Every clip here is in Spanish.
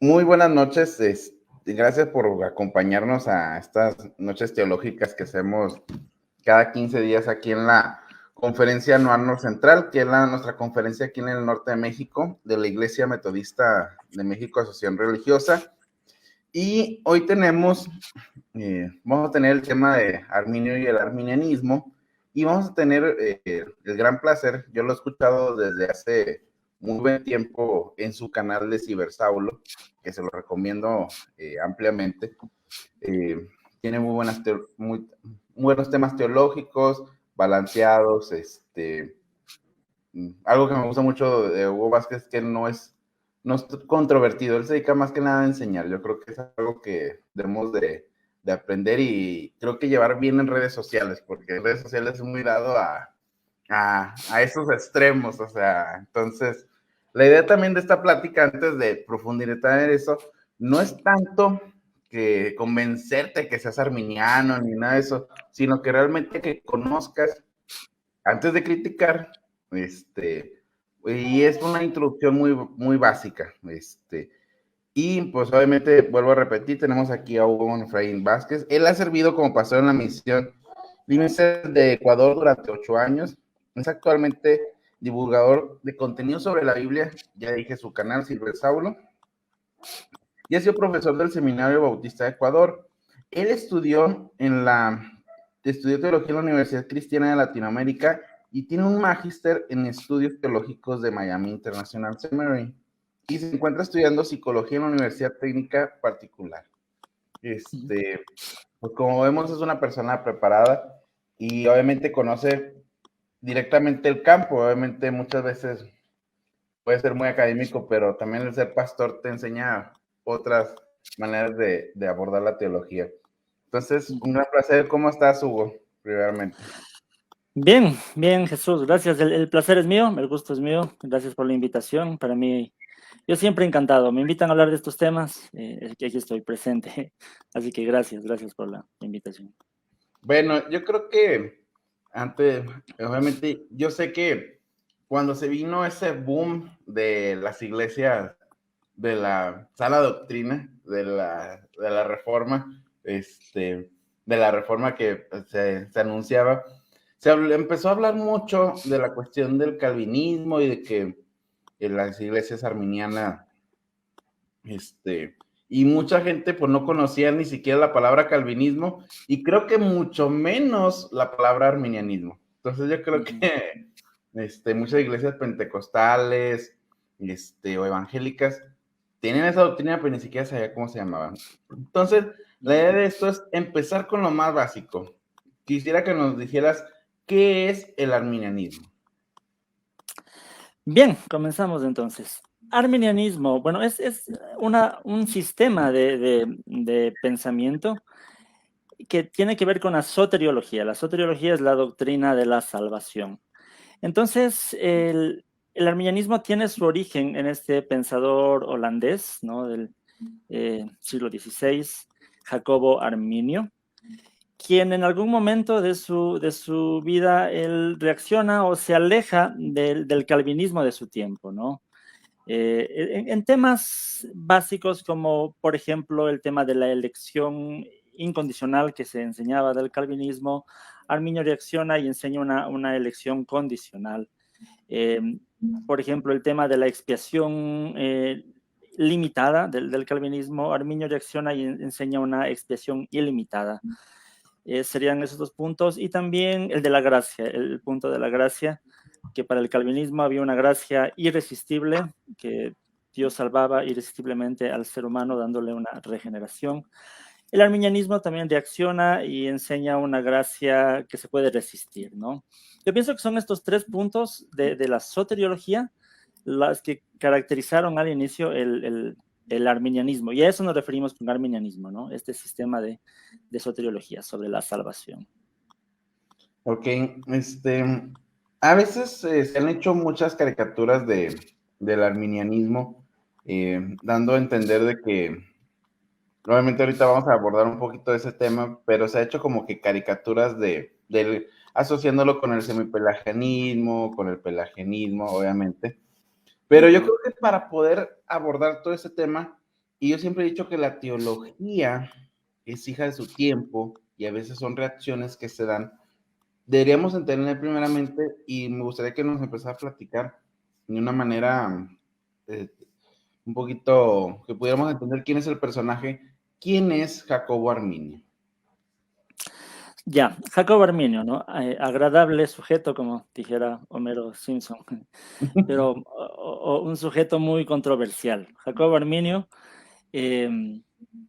Muy buenas noches. Gracias por acompañarnos a estas noches teológicas que hacemos cada 15 días aquí en la Conferencia Anual Central, que es nuestra conferencia aquí en el norte de México, de la Iglesia Metodista de México, Asociación Religiosa. Y hoy vamos a tener el tema de Arminio y el arminianismo, y vamos a tener el gran placer, yo lo he escuchado desde hace muy buen tiempo en su canal de Cibersaulo, que se lo recomiendo ampliamente. Eh, Tiene muy buenos temas teológicos, balanceados. Algo que me gusta mucho de Hugo Vázquez es que no es controvertido, él se dedica más que nada a enseñar. Yo creo que es algo que debemos de aprender y creo que llevar bien en redes sociales, porque en redes sociales es muy dado a esos extremos, o sea, entonces, la idea también de esta plática, antes de profundizar en eso, no es tanto que convencerte que seas arminiano ni nada de eso, sino que realmente que conozcas antes de criticar. Y es una introducción muy básica. Y pues obviamente, vuelvo a repetir, tenemos aquí a Hugo Efraín Vázquez. Él ha servido como pastor en la misión Límites de Ecuador durante 8 años. Es actualmente divulgador de contenido sobre la Biblia, ya dije su canal, Silver Saulo, y ha sido profesor del Seminario Bautista de Ecuador. Él estudió teología en la Universidad Cristiana de Latinoamérica y tiene un magíster en estudios teológicos de Miami International Seminary, y se encuentra estudiando psicología en la Universidad Técnica Particular. Pues como vemos, es una persona preparada y obviamente conoce directamente el campo. Obviamente muchas veces puede ser muy académico, pero también el ser pastor te enseña otras maneras de abordar la teología. Entonces, un gran placer. ¿Cómo estás, Hugo? Primeramente. Bien, bien, Jesús, gracias. El placer es mío, el gusto es mío. Gracias por la invitación. Para mí, yo siempre encantado. Me invitan a hablar de estos temas, que aquí estoy presente. Así que gracias por la invitación. Bueno, yo creo que antes, obviamente, yo sé que cuando se vino ese boom de las iglesias, de la sana doctrina, de la reforma, de la reforma que se anunciaba, empezó a hablar mucho de la cuestión del calvinismo y de que en las iglesias arminianas, y mucha gente pues no conocía ni siquiera la palabra calvinismo y creo que mucho menos la palabra arminianismo. Entonces yo creo que muchas iglesias pentecostales o evangélicas tienen esa doctrina, pero ni siquiera sabía cómo se llamaban. Entonces, la idea de esto es empezar con lo más básico. Quisiera que nos dijeras qué es el arminianismo. Bien, comenzamos entonces. Arminianismo, bueno, es un sistema de pensamiento que tiene que ver con la soteriología. La soteriología es la doctrina de la salvación. Entonces, el arminianismo tiene su origen en este pensador holandés, ¿no? Del siglo XVI, Jacobo Arminio, quien en algún momento de su vida él reacciona o se aleja del calvinismo de su tiempo, ¿no? En temas básicos como, por ejemplo, el tema de la elección incondicional que se enseñaba del calvinismo, Arminio reacciona y enseña una elección condicional. Eh, por ejemplo, el tema de la expiación limitada del calvinismo, Arminio reacciona y enseña una expiación ilimitada. Serían esos dos puntos. Y también el de la gracia, el punto de la gracia, que para el calvinismo había una gracia irresistible, que Dios salvaba irresistiblemente al ser humano dándole una regeneración. El arminianismo también reacciona y enseña una gracia que se puede resistir, ¿no? Yo pienso que son estos tres puntos de la soteriología las que caracterizaron al inicio el arminianismo, y a eso nos referimos con arminianismo, ¿no? Este sistema de soteriología sobre la salvación. Ok, a veces se han hecho muchas caricaturas del arminianismo, dando a entender de que, obviamente ahorita vamos a abordar un poquito de ese tema, pero se ha hecho como que caricaturas asociándolo con el semipelagianismo, con el pelagianismo, obviamente. Pero yo creo que para poder abordar todo ese tema, Y yo siempre he dicho que la teología es hija de su tiempo y a veces son reacciones que se dan. Deberíamos entender primeramente, y me gustaría que nos empezara a platicar de una manera eh, un poquito, que pudiéramos entender quién es el personaje, quién es Jacobo Arminio. Ya, Jacobo Arminio, ¿no? Agradable sujeto, como dijera Homero Simpson, pero un sujeto muy controversial. Jacobo Arminio,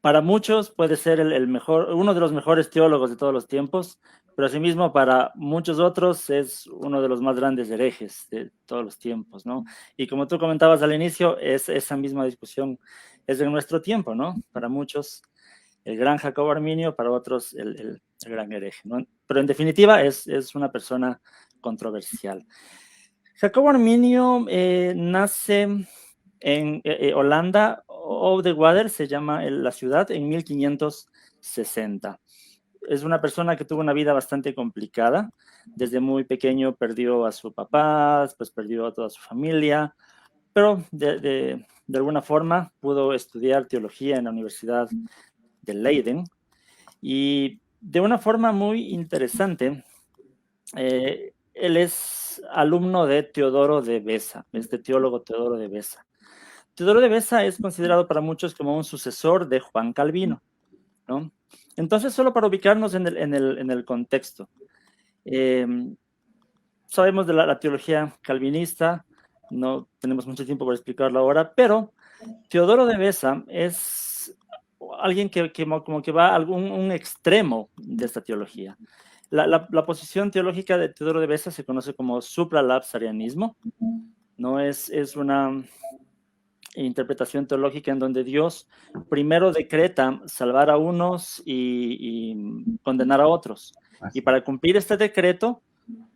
para muchos puede ser el mejor, uno de los mejores teólogos de todos los tiempos, pero asimismo para muchos otros es uno de los más grandes herejes de todos los tiempos, ¿no? Y como tú comentabas al inicio, esa misma discusión es de nuestro tiempo, ¿no? Para muchos el gran Jacobo Arminio, para otros el gran hereje, ¿no? Pero en definitiva es una persona controversial. Jacobo Arminio nace en Holanda, Oudewater se llama la ciudad, en 1560. Es una persona que tuvo una vida bastante complicada. Desde muy pequeño perdió a su papá, después perdió a toda su familia, pero de alguna forma pudo estudiar teología en la Universidad de Leiden y de una forma muy interesante, él es alumno de Teodoro de Beza, este teólogo Teodoro de Beza. Teodoro de Beza es considerado para muchos como un sucesor de Juan Calvino, ¿no? Entonces, solo para ubicarnos en el contexto, eh, sabemos de la teología calvinista, no tenemos mucho tiempo para explicarlo ahora, pero Teodoro de Beza es alguien que como que va a un extremo de esta teología. La posición teológica de Teodoro de Beza se conoce como supralapsarianismo, no es una interpretación teológica en donde Dios primero decreta salvar a unos y condenar a otros. Y para cumplir este decreto,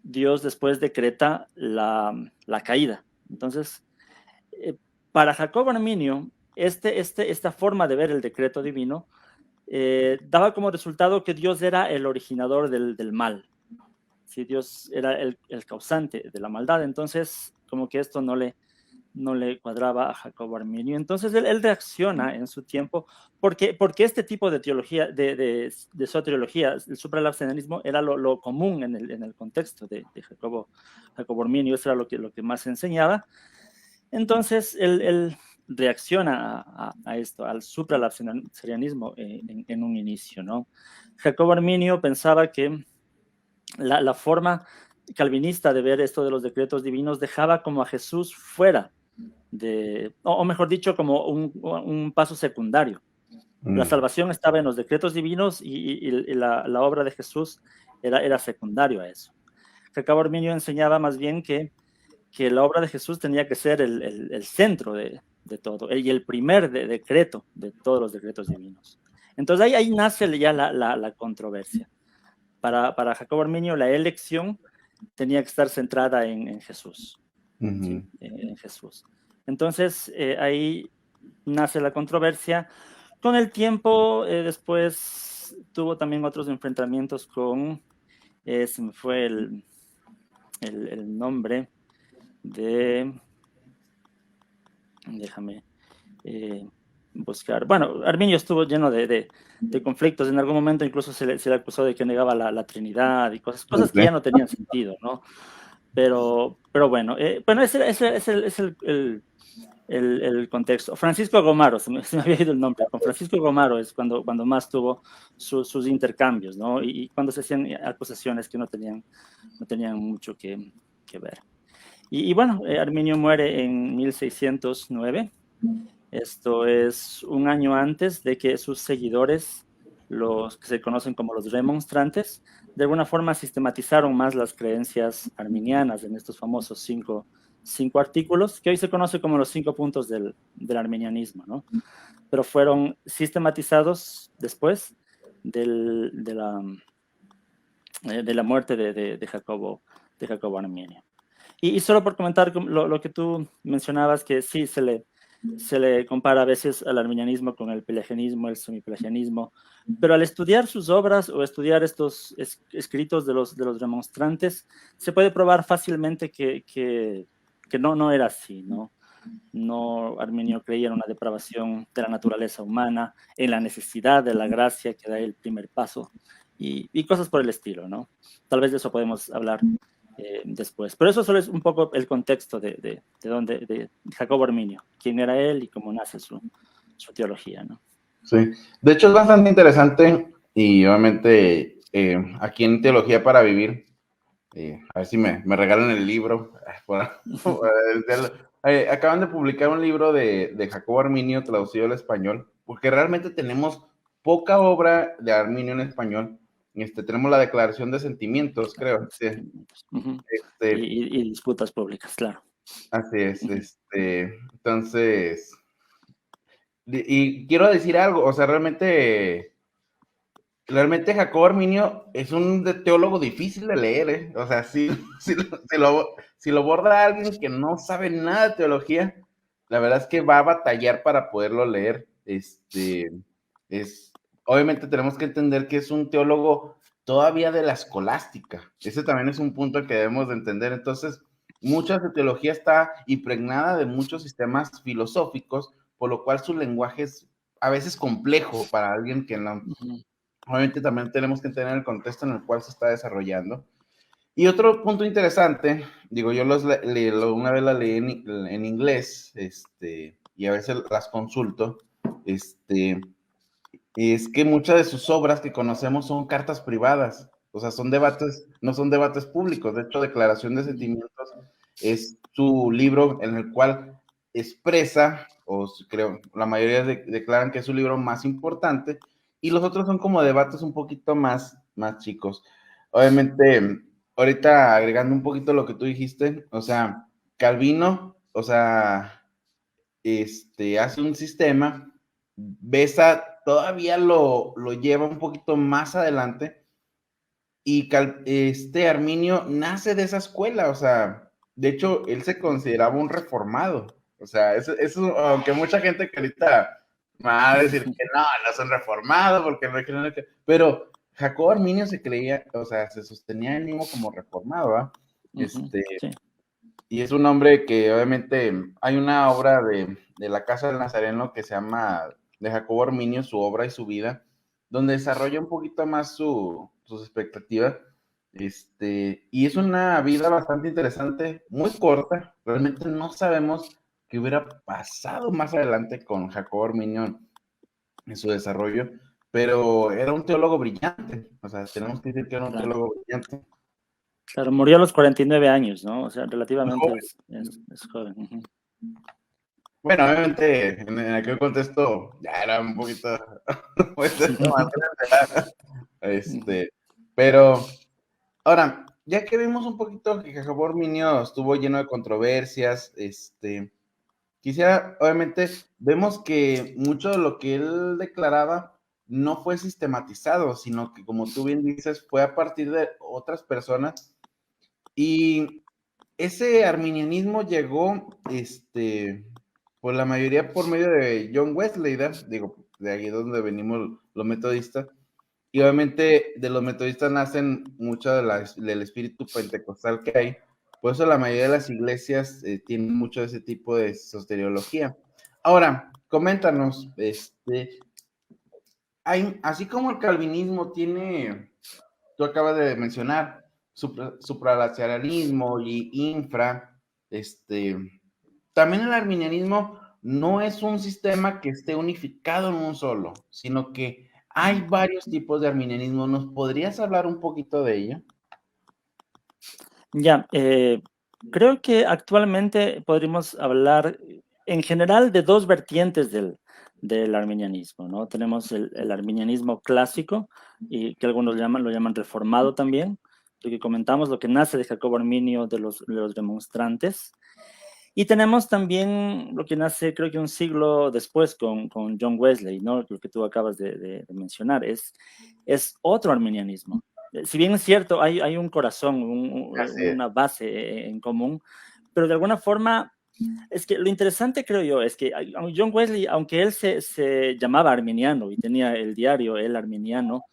Dios después decreta la caída. Entonces, para Jacobo Arminio, esta forma de ver el decreto divino daba como resultado que Dios era el originador del mal. Si Dios era el causante de la maldad, entonces como que esto no le cuadraba a Jacobo Arminio. Entonces él reacciona en su tiempo porque este tipo de teología, de soteriología, el supralapsarianismo, era lo común en el contexto de Jacobo Arminio, eso era lo que más se enseñaba. Entonces él reacciona a esto, al supralapsarianismo en un inicio, ¿no? Jacobo Arminio pensaba que la forma calvinista de ver esto de los decretos divinos dejaba como a Jesús fuera o mejor dicho, como un paso secundario. La salvación estaba en los decretos divinos y la obra de Jesús era secundario a eso. Jacobo Arminio enseñaba más bien que la obra de Jesús tenía que ser el centro de todo, y el primer decreto de todos los decretos divinos. Entonces ahí nace ya la controversia. Para Jacobo Arminio la elección tenía que estar centrada en Jesús. ¿Sí? En Jesús. Entonces ahí nace la controversia. Con el tiempo, después tuvo también otros enfrentamientos con, se me fue el nombre déjame buscar. Bueno, Arminio estuvo lleno de conflictos. En algún momento incluso se le acusó de que negaba la Trinidad y cosas que ya no tenían sentido, ¿no? Pero bueno, ese es el contexto. Francisco Gomaro, se me había ido el nombre. Con Francisco Gomaro es cuando más tuvo sus intercambios, ¿no? Y cuando se hacían acusaciones que no tenían mucho que ver. Y bueno, Arminio muere en 1609. Esto es un año antes de que sus seguidores, los que se conocen como los remonstrantes, de alguna forma sistematizaron más las creencias arminianas en estos famosos cinco artículos, que hoy se conoce como los 5 puntos del arminianismo, ¿no? Pero fueron sistematizados después de la muerte de Jacobo Arminio. Y solo por comentar lo que tú mencionabas, que sí se le compara a veces al arminianismo con el pelagianismo, el semipelagianismo, pero al estudiar sus obras o estudiar estos escritos de los remonstrantes, se puede probar fácilmente que no era así, ¿no? Arminio creía en una depravación de la naturaleza humana, en la necesidad de la gracia que da el primer paso, y cosas por el estilo, ¿no? Tal vez de eso podemos hablar después. Pero eso solo es un poco el contexto de Jacobo Arminio, quién era él y cómo nace su teología, ¿no? Sí, de hecho es bastante interesante y obviamente aquí en Teología para Vivir, a ver si me regalan el libro. Acaban de publicar un libro de Jacobo Arminio traducido al español, porque realmente tenemos poca obra de Arminio en español. Tenemos la Declaración de Sentimientos, creo. Sí. Uh-huh. Y disputas públicas, claro. Así es. Entonces, y quiero decir algo, o sea, realmente Jacobo Arminio es un teólogo difícil de leer, ¿eh? O sea, si lo aborda alguien que no sabe nada de teología, la verdad es que va a batallar para poderlo leer. Obviamente tenemos que entender que es un teólogo todavía de la escolástica. Ese también es un punto que debemos de entender. Entonces, mucha de teología está impregnada de muchos sistemas filosóficos, por lo cual su lenguaje es a veces complejo para alguien que no... Uh-huh. Obviamente también tenemos que entender el contexto en el cual se está desarrollando. Y otro punto interesante, digo, yo una vez la leí en inglés, y a veces las consulto, es que muchas de sus obras que conocemos son cartas privadas, o sea, son debates, no son debates públicos. De hecho, Declaración de Sentimientos es su libro en el cual expresa, o creo, la mayoría declaran que es su libro más importante, y los otros son como debates un poquito más chicos. Obviamente, ahorita agregando un poquito lo que tú dijiste, o sea, Calvino, o sea, hace un sistema, Besa todavía lo lleva un poquito más adelante, y Arminio nace de esa escuela, o sea, de hecho, él se consideraba un reformado, o sea, eso aunque mucha gente que ahorita va a decir que no son reformados, porque no quieren, pero Jacobo Arminio se creía, o sea, se sostenía él mismo como reformado, ¿verdad? Sí. Y es un hombre que obviamente hay una obra de la Casa del Nazareno que se llama de Jacobo Arminio, su obra y su vida, donde desarrolla un poquito más sus expectativas. Y es una vida bastante interesante, muy corta. Realmente no sabemos qué hubiera pasado más adelante con Jacobo Arminio en su desarrollo, pero era un teólogo brillante. O sea, tenemos que decir que era un teólogo brillante. Claro, murió a los 49 años, ¿no? O sea, relativamente es joven. Uh-huh. Bueno, obviamente en aquel contexto ya era un poquito más grande. Pero ahora, ya que vimos un poquito que Jacobo Arminio estuvo lleno de controversias, quisiera, obviamente, vemos que mucho de lo que él declaraba no fue sistematizado, sino que, como tú bien dices, fue a partir de otras personas. Y ese arminianismo llegó, pues la mayoría por medio de John Wesley, digo, de ahí donde venimos los metodistas, y obviamente de los metodistas nacen mucho del espíritu pentecostal que hay, por eso la mayoría de las iglesias tienen mucho de ese tipo de soteriología. Ahora, coméntanos, así como el calvinismo tiene, tú acabas de mencionar, supralateralismo y infra, también el arminianismo no es un sistema que esté unificado en un solo, sino que hay varios tipos de arminianismo. ¿Nos podrías hablar un poquito de ello? Ya, creo que actualmente podríamos hablar en general de dos vertientes del arminianismo, ¿no? Tenemos el arminianismo clásico, y que algunos lo llaman reformado también, lo que comentamos, lo que nace de Jacobo Arminio, de los demonstrantes. Y tenemos también lo que nace, creo que un siglo después con John Wesley, ¿no? Lo que tú acabas de mencionar, es otro arminianismo. Si bien es cierto, hay un corazón, una base en común, pero de alguna forma, es que lo interesante, creo yo, es que John Wesley, aunque él se llamaba arminiano y tenía el diario El Arminiano,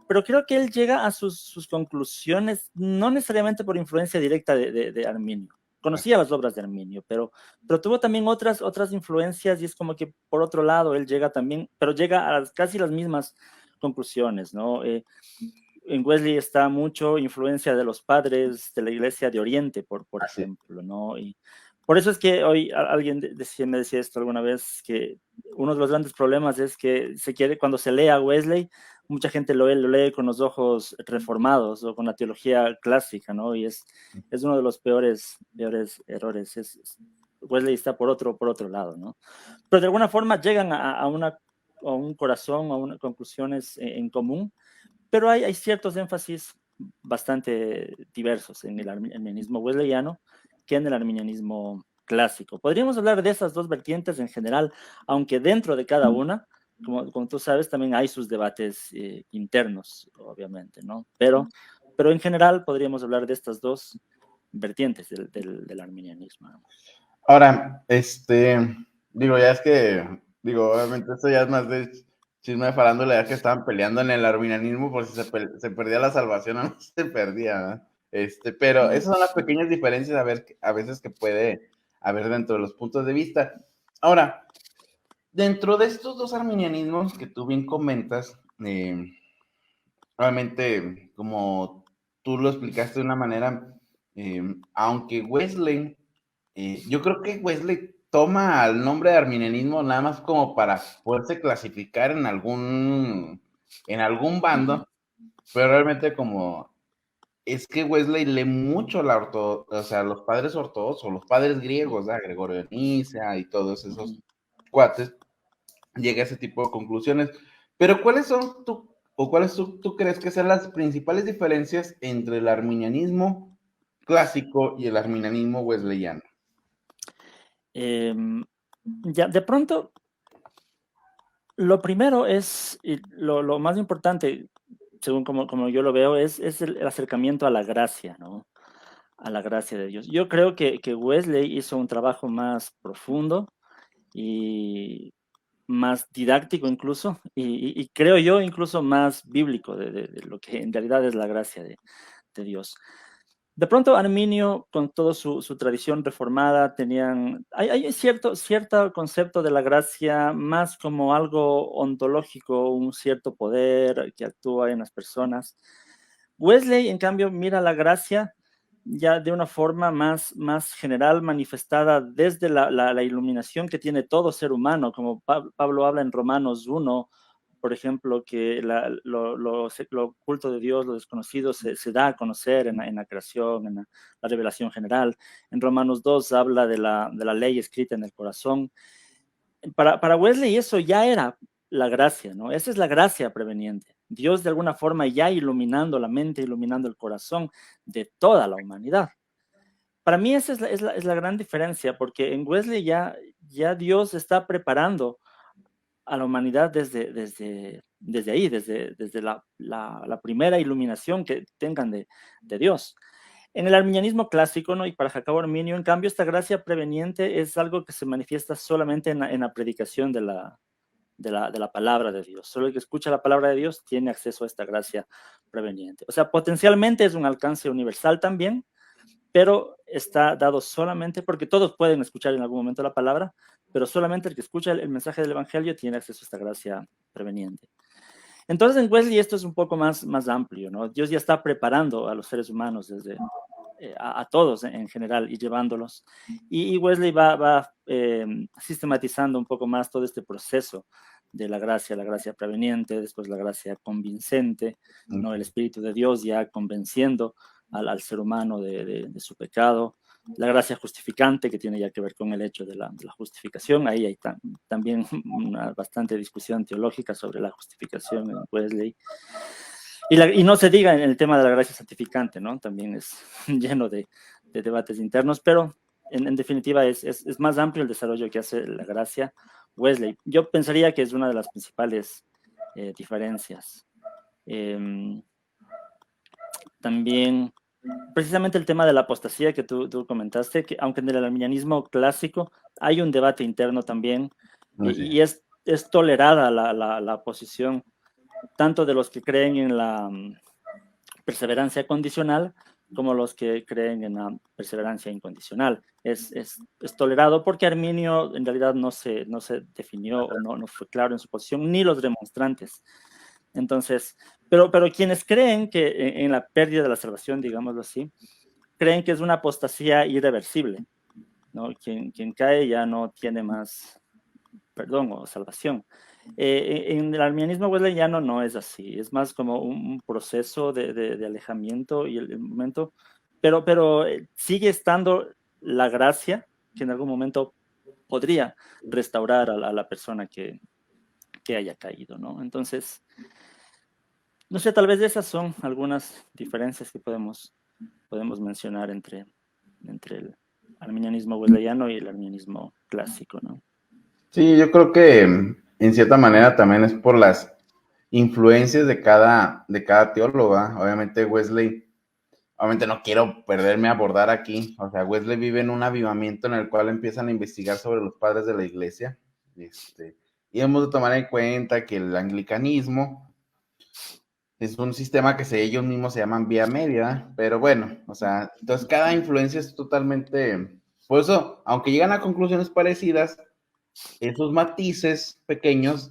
pero creo que él llega a sus conclusiones no necesariamente por influencia directa de Arminio. conocía las obras de Arminio, pero tuvo también otras influencias y es como que por otro lado él llega también, pero llega a casi las mismas conclusiones, ¿no? En Wesley está mucho influencia de los padres de la Iglesia de Oriente, por Así. ejemplo, ¿no? Y por eso es que hoy alguien me decía esto alguna vez, que uno de los grandes problemas es que cuando se lee a Wesley, mucha gente lo lee con los ojos reformados o con la teología clásica, ¿no? Y es uno de los peores errores. Wesley está por otro lado, ¿no? Pero de alguna forma llegan a un corazón, a conclusiones en común, pero hay ciertos énfasis bastante diversos en el arminianismo wesleyano que en el arminianismo clásico. Podríamos hablar de esas dos vertientes en general, aunque dentro de cada una, como tú sabes, también hay sus debates internos, obviamente, ¿no? Pero en general podríamos hablar de estas dos vertientes del arminianismo, ¿no? Ahora, digo, ya es que, digo, obviamente esto ya es más de chisme de farándula, ya que estaban peleando en el arminianismo por si se perdía la salvación o no se perdía, ¿verdad? Pero esas son las pequeñas diferencias a veces que puede haber dentro de los puntos de vista. Ahora, dentro de estos dos arminianismos que tú bien comentas, obviamente, como tú lo explicaste de una manera, aunque Wesley, yo creo que Wesley toma el nombre de arminianismo nada más como para poderse clasificar en algún bando, pero realmente como es que Wesley lee mucho o sea, los padres ortodoxos, los padres griegos, ¿verdad? Gregorio de Niza y todos esos cuates, llega a ese tipo de conclusiones. Pero ¿cuáles tú crees que son las principales diferencias entre el arminianismo clásico y el arminianismo wesleyano? Ya, de pronto, lo primero es, y lo más importante, según como yo lo veo, es el acercamiento a la gracia, ¿no? A la gracia de Dios. Yo creo que Wesley hizo un trabajo más profundo y más didáctico incluso, y creo yo incluso más bíblico de lo que en realidad es la gracia de Dios. De pronto Arminio, con toda su tradición reformada, hay cierto concepto de la gracia más como algo ontológico, un cierto poder que actúa en las personas. Wesley, en cambio, mira la gracia ya de una forma más general, manifestada desde la iluminación que tiene todo ser humano, como Pablo habla en Romanos 1, por ejemplo, que lo oculto de Dios, lo desconocido, se da a conocer en la creación, en la revelación general. En Romanos 2 habla de la ley escrita en el corazón. Para Wesley eso ya era la gracia, ¿no? Esa es la gracia preveniente. Dios de alguna forma ya iluminando la mente, iluminando el corazón de toda la humanidad. Para mí esa es la gran diferencia, porque en Wesley ya Dios está preparando a la humanidad desde ahí, desde la primera iluminación que tengan de Dios. En el arminianismo clásico, ¿no? Y para Jacobo Arminio, en cambio, esta gracia preveniente es algo que se manifiesta solamente en la predicación de la palabra de Dios. Solo el que escucha la palabra de Dios tiene acceso a esta gracia preveniente. O sea, potencialmente es un alcance universal también, pero está dado solamente porque todos pueden escuchar en algún momento la palabra, pero solamente el que escucha el mensaje del Evangelio tiene acceso a esta gracia preveniente. Entonces en Wesley esto es un poco más amplio, ¿no? Dios ya está preparando a los seres humanos desde a todos en general y llevándolos. Y Wesley va sistematizando un poco más todo este proceso de la gracia preveniente, después la gracia convincente, ¿no? El Espíritu de Dios ya convenciendo al ser humano de su pecado, la gracia justificante que tiene ya que ver con el hecho de la justificación. Ahí hay también una bastante discusión teológica sobre la justificación en Wesley. Y no se diga en el tema de la gracia santificante, ¿no? También es lleno de debates internos, pero en definitiva es más amplio el desarrollo que hace la gracia Wesley. Yo pensaría que es una de las principales diferencias. También, precisamente el tema de la apostasía que tú comentaste, que aunque en el arminianismo clásico hay un debate interno también, y es tolerada la posición tanto de los que creen en la perseverancia condicional como los que creen en la perseverancia incondicional. Es tolerado porque Arminio en realidad no se definió o no fue claro en su posición, ni los demonstrantes. Entonces, pero quienes creen que en la pérdida de la salvación, digámoslo así, creen que es una apostasía irreversible, ¿no? Quien cae ya no tiene más perdón o salvación. En el arminianismo wesleyano no es así, es más como un proceso de alejamiento y el momento, pero sigue estando la gracia que en algún momento podría restaurar a la persona que haya caído, ¿no? Entonces, no sé, tal vez esas son algunas diferencias que podemos mencionar entre el arminianismo wesleyano y el arminianismo clásico, ¿no? Sí, yo creo que en cierta manera también es por las influencias de cada teólogo, ¿verdad? Obviamente Wesley, obviamente no quiero perderme a abordar aquí, o sea, Wesley vive en un avivamiento en el cual empiezan a investigar sobre los padres de la iglesia, y hemos de tomar en cuenta que el anglicanismo es un sistema que ellos mismos se llaman vía media, pero bueno, o sea, entonces cada influencia es totalmente, por eso, aunque llegan a conclusiones parecidas, esos matices pequeños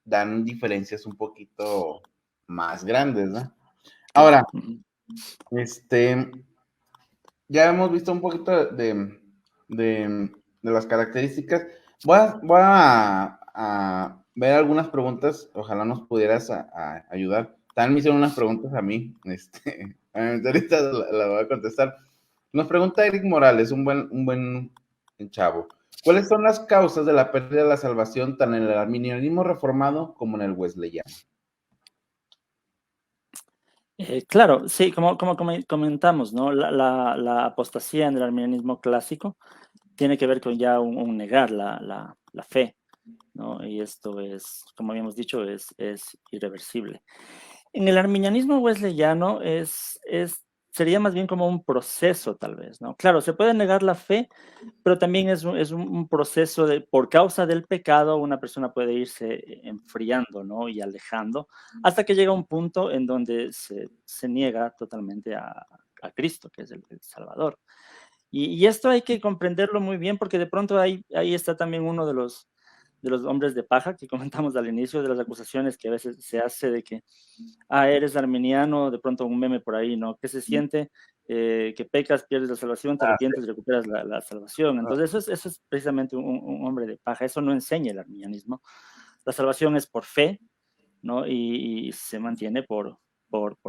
dan diferencias un poquito más grandes, ¿no? Claro. Ahora, ya hemos visto un poquito de las características. Voy a ver algunas preguntas, ojalá nos pudieras ayudar. También me hicieron unas preguntas a mí, ahorita la voy a contestar. Nos pregunta Eric Morales, un buen chavo. ¿Cuáles son las causas de la pérdida de la salvación tan en el arminianismo reformado como en el wesleyano? Claro, sí, como comentamos, ¿no? La apostasía en el arminianismo clásico tiene que ver con ya un negar la fe, ¿no? Y esto es, como habíamos dicho, es irreversible. En el arminianismo wesleyano sería más bien como un proceso, tal vez, ¿no? Claro, se puede negar la fe, pero también es un proceso por causa del pecado, una persona puede irse enfriando, ¿no? Y alejando, hasta que llega un punto en donde se niega totalmente a Cristo, que es el Salvador. Y esto hay que comprenderlo muy bien porque de pronto ahí está también uno de los hombres de paja que comentamos al inicio, de las acusaciones que a veces se hace de que, eres arminiano, de pronto un meme por ahí, ¿no? ¿Qué se siente? Que pecas, pierdes la salvación, te arrepientes y recuperas la salvación. Entonces eso es precisamente un hombre de paja, eso no enseña el arminianismo. La salvación es por fe, ¿no? Y se mantiene por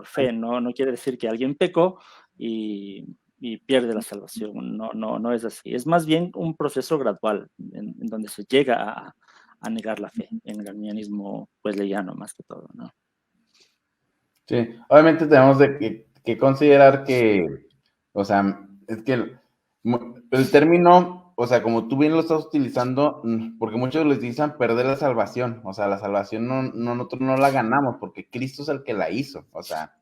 fe, no quiere decir que alguien pecó y pierde la salvación, no es así. Es más bien un proceso gradual en donde se llega a negar la fe, en el arminianismo wesleyano más que todo, ¿no? Sí, obviamente tenemos que considerar que, o sea, es que el término, o sea, como tú bien lo estás utilizando, porque muchos les dicen perder la salvación, o sea, la salvación nosotros no la ganamos porque Cristo es el que la hizo, o sea,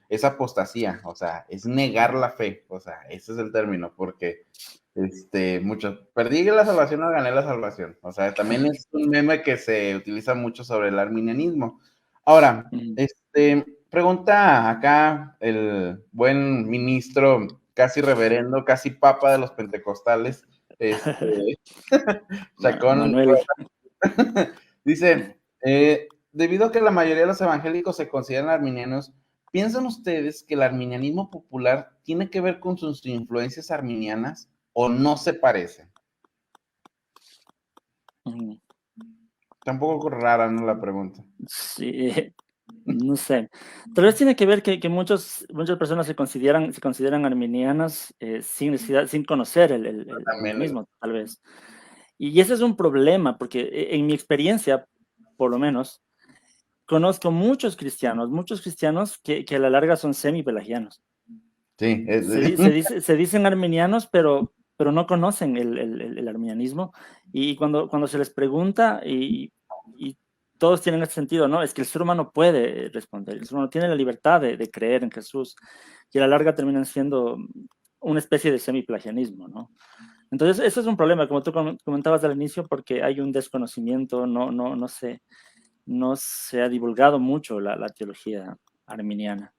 es apostasía, o sea, es negar la fe, o sea, ese es el término, porque muchos, perdí la salvación o gané la salvación, o sea, también es un meme que se utiliza mucho sobre el arminianismo. Ahora, pregunta acá el buen ministro, casi reverendo, casi papa de los pentecostales, Chacón, Manuel. dice, debido a que la mayoría de los evangélicos se consideran arminianos, ¿piensan ustedes que el arminianismo popular tiene que ver con sus influencias arminianas o no se parecen? Está un poco rara, ¿no? La pregunta. Sí, no sé. Tal vez tiene que ver que muchas personas se consideran arminianas sin conocer el También, arminianismo, tal vez. Y ese es un problema, porque en mi experiencia, por lo menos, conozco muchos cristianos que a la larga son semi-pelagianos. sí, Se dicen arminianos, pero no conocen el arminianismo. Y cuando se les pregunta, y todos tienen ese sentido, ¿no? Es que el ser humano puede responder, el ser humano tiene la libertad de creer en Jesús, y a la larga terminan siendo una especie de semi-plagianismo, ¿no? Entonces, eso es un problema, como tú comentabas al inicio, porque hay un desconocimiento, no se ha divulgado mucho la teología arminiana.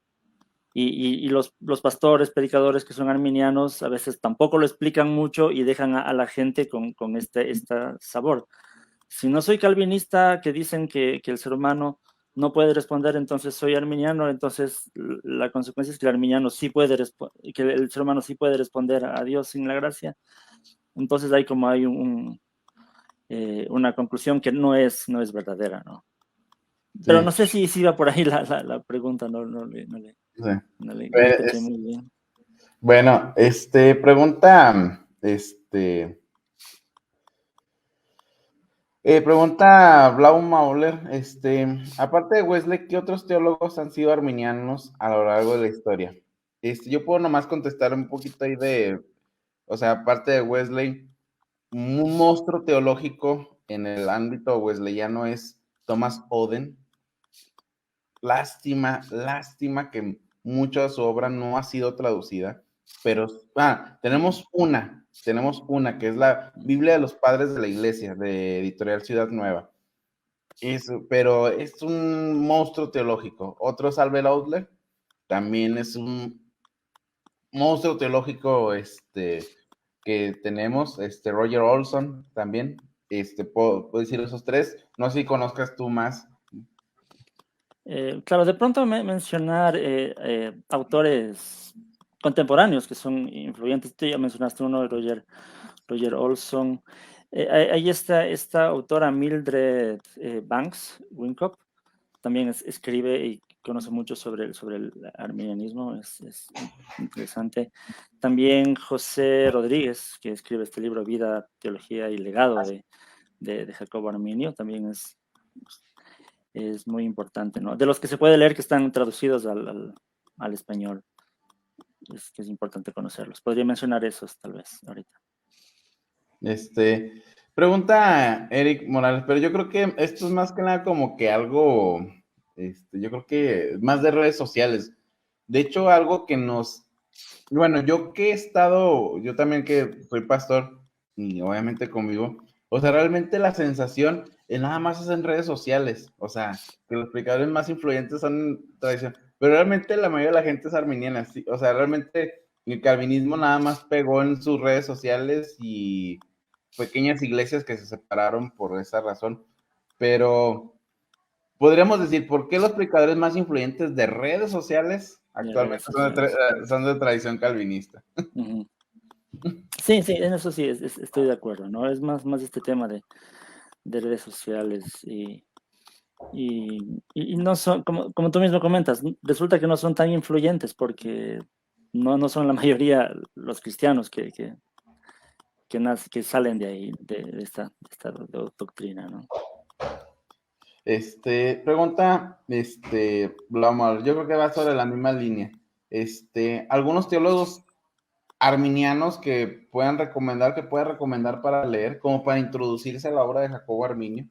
y los pastores, predicadores que son arminianos a veces tampoco lo explican mucho y dejan a la gente con este sabor. Si no soy calvinista, que dicen que el ser humano no puede responder, entonces soy arminiano, entonces la consecuencia es que el arminiano sí puede que el ser humano sí puede responder a Dios sin la gracia. Entonces hay una conclusión que no es verdadera, ¿no? Pero no sé si iba por ahí la pregunta, no le escuché muy bien. Bueno, pregunta, pregunta Blau Mauler, aparte de Wesley, ¿qué otros teólogos han sido arminianos a lo largo de la historia? Yo puedo nomás contestar un poquito ahí o sea, aparte de Wesley, un monstruo teológico en el ámbito wesleyano es Thomas Oden. Lástima que mucha de su obra no ha sido traducida, pero tenemos una que es la Biblia de los Padres de la Iglesia, de Editorial Ciudad Nueva. Pero es un monstruo teológico. Otro, Salve Outlet, también es un monstruo teológico que tenemos, Roger Olson también, puedo decir esos tres. No sé si conozcas tú más. Claro, de pronto mencionar autores contemporáneos que son influyentes. Tú ya mencionaste uno, Roger Olson. Ahí está esta autora Mildred Banks Winkop. También escribe y conoce mucho sobre el arminianismo, es interesante. También José Rodríguez, que escribe este libro, Vida, Teología y Legado de Jacobo Arminio, también es muy importante, ¿no? De los que se puede leer que están traducidos al español, es importante conocerlos. Podría mencionar esos tal vez ahorita. Pregunta Eric Morales, pero yo creo que esto es más que nada como que algo, yo creo que más de redes sociales. De hecho, algo que bueno, yo también que soy pastor y obviamente convivo, o sea, realmente la sensación nada más es en redes sociales, o sea, que los predicadores más influyentes son tradición, pero realmente la mayoría de la gente es arminiana, ¿sí? O sea, realmente el calvinismo nada más pegó en sus redes sociales y pequeñas iglesias que se separaron por esa razón, pero podríamos decir, ¿por qué los predicadores más influyentes de redes sociales actualmente son de tradición calvinista? Uh-huh. Sí, en eso sí estoy de acuerdo, ¿no? Es más este tema de redes sociales y no son, como tú mismo comentas, resulta que no son tan influyentes porque no son la mayoría los cristianos que salen de ahí, de esta doctrina, ¿no? Pregunta, Blomar, yo creo que va sobre la misma línea. Algunos teólogos arminianos que pueda recomendar para leer, como para introducirse a la obra de Jacobo Arminio.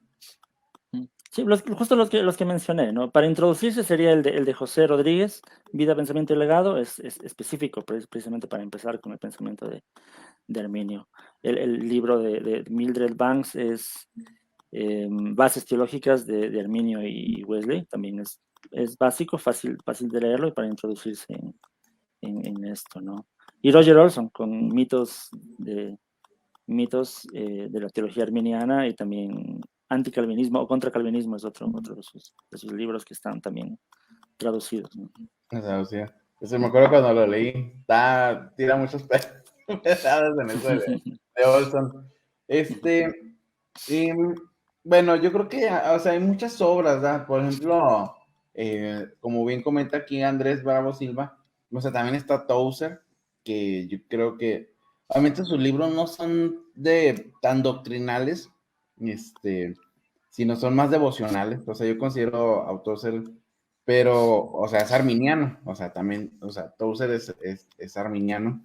Sí, justo los que mencioné, ¿no? Para introducirse sería el de José Rodríguez, Vida, Pensamiento y Legado, es específico precisamente para empezar con el pensamiento de Arminio. El libro de Mildred Banks es Bases Teológicas de Arminio y Wesley, también es básico, fácil de leerlo y para introducirse en esto, ¿no? Y Roger Olson con mitos de la teología arminiana y también anticalvinismo o contracalvinismo es otro de sus libros que están también traducidos, ¿no? Traducido. Me acuerdo cuando lo leí, tira muchos pedados en eso de Olson. Bueno, yo creo que, o sea, hay muchas obras, ¿verdad? Por ejemplo, como bien comenta aquí Andrés Bravo Silva, o sea, también está Tozer, que yo creo que, obviamente sus libros no son tan doctrinales, sino son más devocionales, o sea, yo considero a Tozer, pero, o sea, es arminiano, o sea, también, o sea, Tozer es arminiano,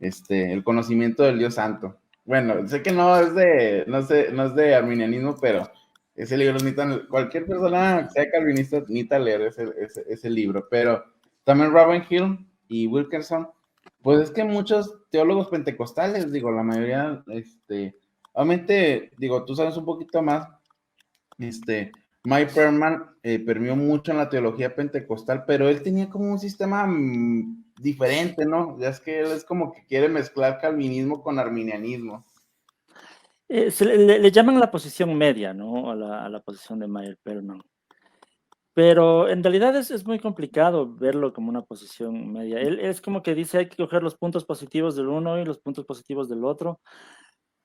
el conocimiento del Dios Santo. Bueno, sé que no es de arminianismo, pero ese libro cualquier persona que sea calvinista necesita leer ese libro, pero también Ravenhill y Wilkerson, pues es que muchos teólogos pentecostales, digo, la mayoría, obviamente, digo, tú sabes un poquito más, Mike Perlman permeó mucho en la teología pentecostal, pero él tenía como un sistema diferente, ¿no? Ya es que él es como que quiere mezclar calvinismo con arminianismo. Le llaman la posición media, ¿no? A la posición de Meyer Perlman. Pero en realidad es muy complicado verlo como una posición media. Él es como que dice hay que coger los puntos positivos del uno y los puntos positivos del otro,